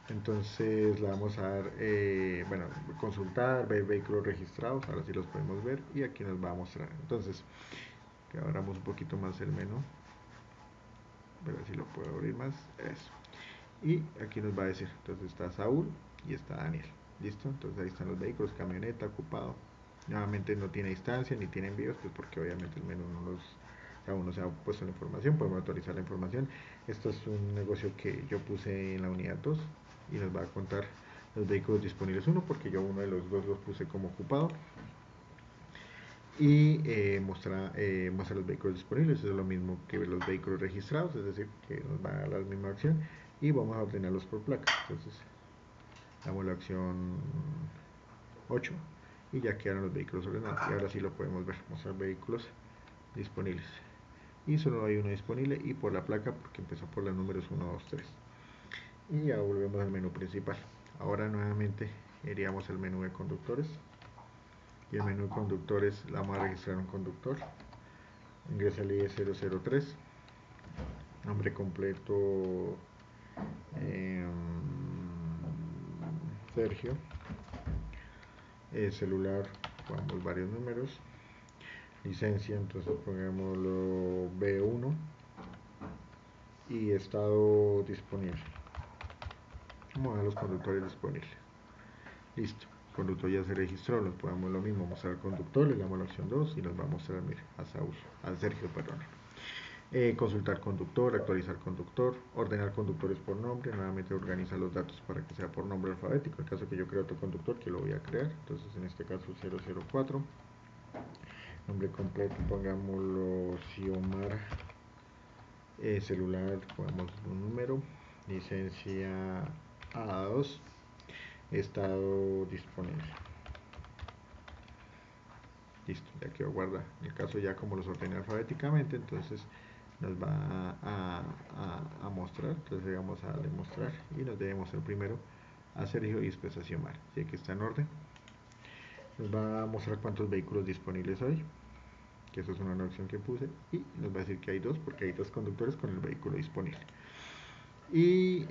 Entonces le vamos a dar, bueno, consultar, ver vehículos registrados, ahora sí los podemos ver y aquí nos va a mostrar. Entonces, que abramos un poquito más el menú, a ver si lo puedo abrir más, eso. Y aquí nos va a decir, entonces está Saúl y está Daniel, ¿listo? Entonces ahí están los vehículos, camioneta, ocupado. Nuevamente no tiene distancia ni tiene envíos, pues porque obviamente el menú aún no se ha puesto la información, podemos actualizar la información. Esto es un negocio que yo puse en la unidad 2 y nos va a contar los vehículos disponibles uno porque yo uno de los dos los puse como ocupado y muestra los vehículos disponibles. Eso es lo mismo que los vehículos registrados, es decir, que nos va a dar la misma opción y vamos a ordenarlos por placa. Entonces damos la opción 8 y ya quedaron los vehículos ordenados y ahora sí lo podemos ver, mostrar vehículos disponibles y solo hay uno disponible y por la placa porque empezó por los números 1, 2, 3 y ya volvemos al menú principal. Ahora nuevamente iríamos al menú de conductores, y el menú de conductores le vamos a registrar un conductor. Ingresa el ID 003, nombre completo Sergio, celular, pongamos varios números, licencia, entonces pongámoslo B1, y estado disponible, vamos a los conductores disponibles. Listo, el conductor ya se registró, nos podemos lo mismo, mostrar al conductor, le damos la opción 2 y nos va a mostrar, mire, a Sergio, perdón. Consultar conductor, actualizar conductor, ordenar conductores por nombre, nuevamente organiza los datos para que sea por nombre alfabético, en caso que yo cree otro conductor que lo voy a crear, entonces en este caso 004, nombre completo, pongámoslo Xiomar, celular, pongamos un número, licencia A2, estado disponible. Listo, ya quedó guardado. En el caso ya como los ordené alfabéticamente, entonces nos va a mostrar, entonces le vamos a darle mostrar y nos debe mostrar primero a Sergio y después a Xiomar. Si que está en orden, nos va a mostrar cuántos vehículos disponibles hay, que eso es una opción que puse, y nos va a decir que hay dos porque hay dos conductores con el vehículo disponible. Y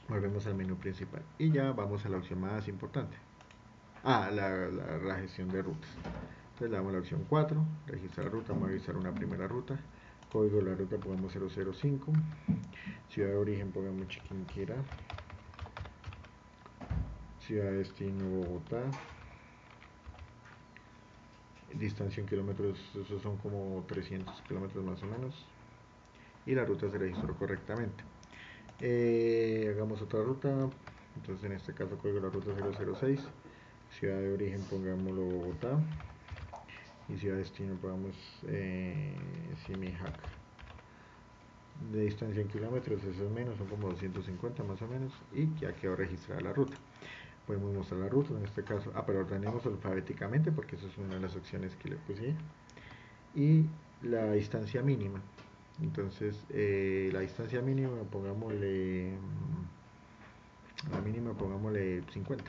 volvemos al menú principal y ya vamos a la opción más importante, la gestión de rutas. Entonces le damos la opción 4, registrar ruta, vamos a registrar una primera ruta, código de la ruta pongamos 005, ciudad de origen pongamos Chiquinquirá, ciudad de destino Bogotá, distancia en kilómetros, esos son como 300 kilómetros más o menos, y la ruta se registró correctamente. Hagamos otra ruta, entonces en este caso código de la ruta 006, ciudad de origen pongámoslo Bogotá, y ciudad de destino pongamos Simijac. De distancia en kilómetros, eso es menos, son como 250 más o menos, y ya quedó registrada la ruta. Podemos mostrar la ruta, en este caso, pero ordenemos alfabéticamente porque eso es una de las opciones que le puse, y la distancia mínima. Entonces la distancia mínima pongámosle, la mínima pongámosle 50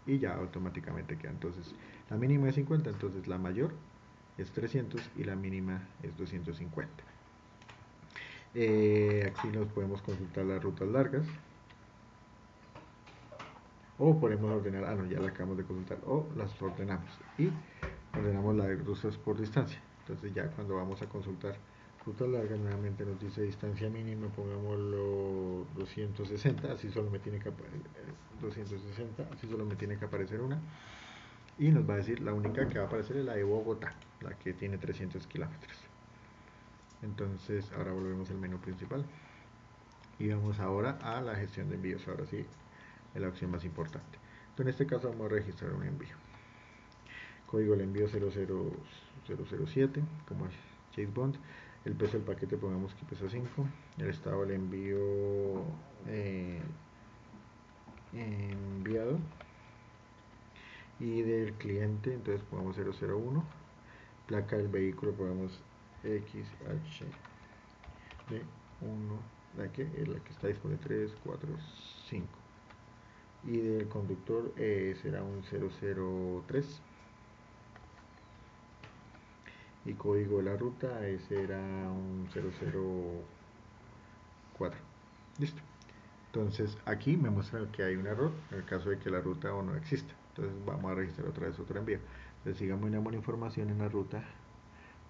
y ya automáticamente queda. Entonces la mínima es 50, entonces la mayor es 300 y la mínima es 250. Aquí nos podemos consultar las rutas largas, o podemos ordenar, no, ya la acabamos de consultar, o las ordenamos y ordenamos las rutas por distancia. Entonces ya cuando vamos a consultar rutas largas, nuevamente nos dice distancia mínima, pongámoslo 260, así solo me tiene que 260, así solo me tiene que aparecer una, y nos va a decir la única que va a aparecer es la de Bogotá, la que tiene 300 kilómetros. Entonces ahora volvemos al menú principal y vamos ahora a la gestión de envíos. Ahora sí, es la opción más importante. Entonces en este caso vamos a registrar un envío. Código del envío 00007, como es Chase Bond. El peso del paquete pongamos que pesa 5. El estado del envío enviado. Y del cliente, entonces pongamos 001. Placa del vehículo pongamos XHD1, la que está disponible 3, 4, 5. Y del conductor será un 003. Y código de la ruta será un 004. Listo. Entonces aquí me muestra que hay un error en el caso de que la ruta o no exista. Entonces vamos a registrar otra vez otro envío. Entonces sigamos una buena información en la ruta.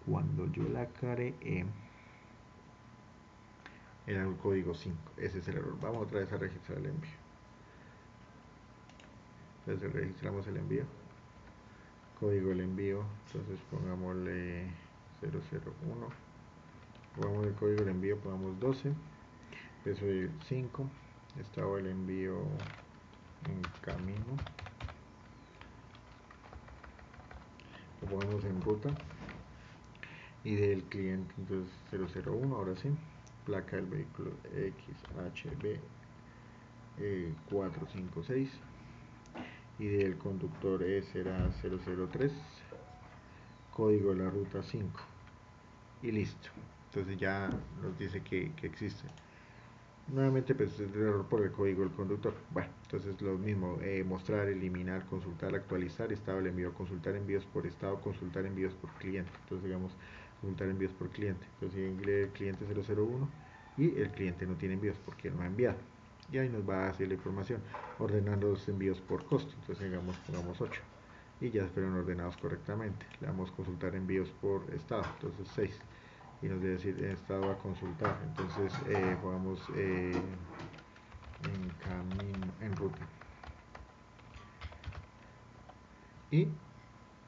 Cuando yo la creé era el código 5. Ese es el error. Vamos otra vez a registrar el envío. Entonces registramos el envío. Código del envío. Entonces pongámosle 001. Pongamos el código del envío, pongamos 12. Peso de 5. Estado del envío en camino. Lo pongamos en ruta. Y del cliente entonces 001, ahora sí. Placa del vehículo XHB 456. Y del conductor será 003. Código de la ruta 5. Y listo. Entonces ya nos dice que existe. Nuevamente pues el error por el código del conductor. Bueno, entonces lo mismo, mostrar, eliminar, consultar, actualizar, estado del envío, consultar envíos por estado, consultar envíos por cliente. Entonces digamos, consultar envíos por cliente. Entonces el cliente 001 y el cliente no tiene envíos porque no ha enviado. Y ahí nos va a hacer la información, ordenando los envíos por costo. Entonces digamos, pongamos 8 y ya fueron ordenados correctamente. Le damos consultar envíos por estado, entonces 6 y nos debe decir estado a consultar, entonces pongamos en camino, en ruta, y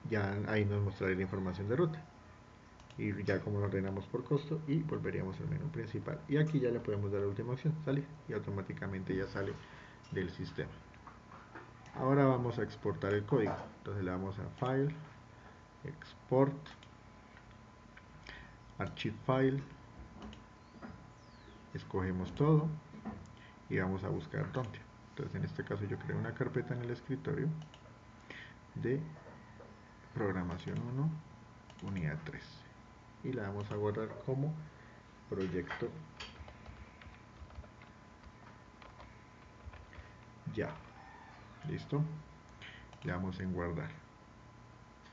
ya ahí nos mostrará la información de ruta y ya como lo ordenamos por costo y volveríamos al menú principal y aquí ya le podemos dar la última opción, salir, y automáticamente ya sale del sistema. Ahora vamos a exportar el código, entonces le damos a File, Export, Archive File, escogemos todo y vamos a buscar dónde. Entonces en este caso yo creo una carpeta en el escritorio de programación 1, unidad 3 y la vamos a guardar como proyecto ya. Listo, le damos en guardar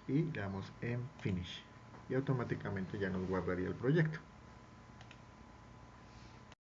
y le damos en finish y automáticamente ya nos guardaría el proyecto.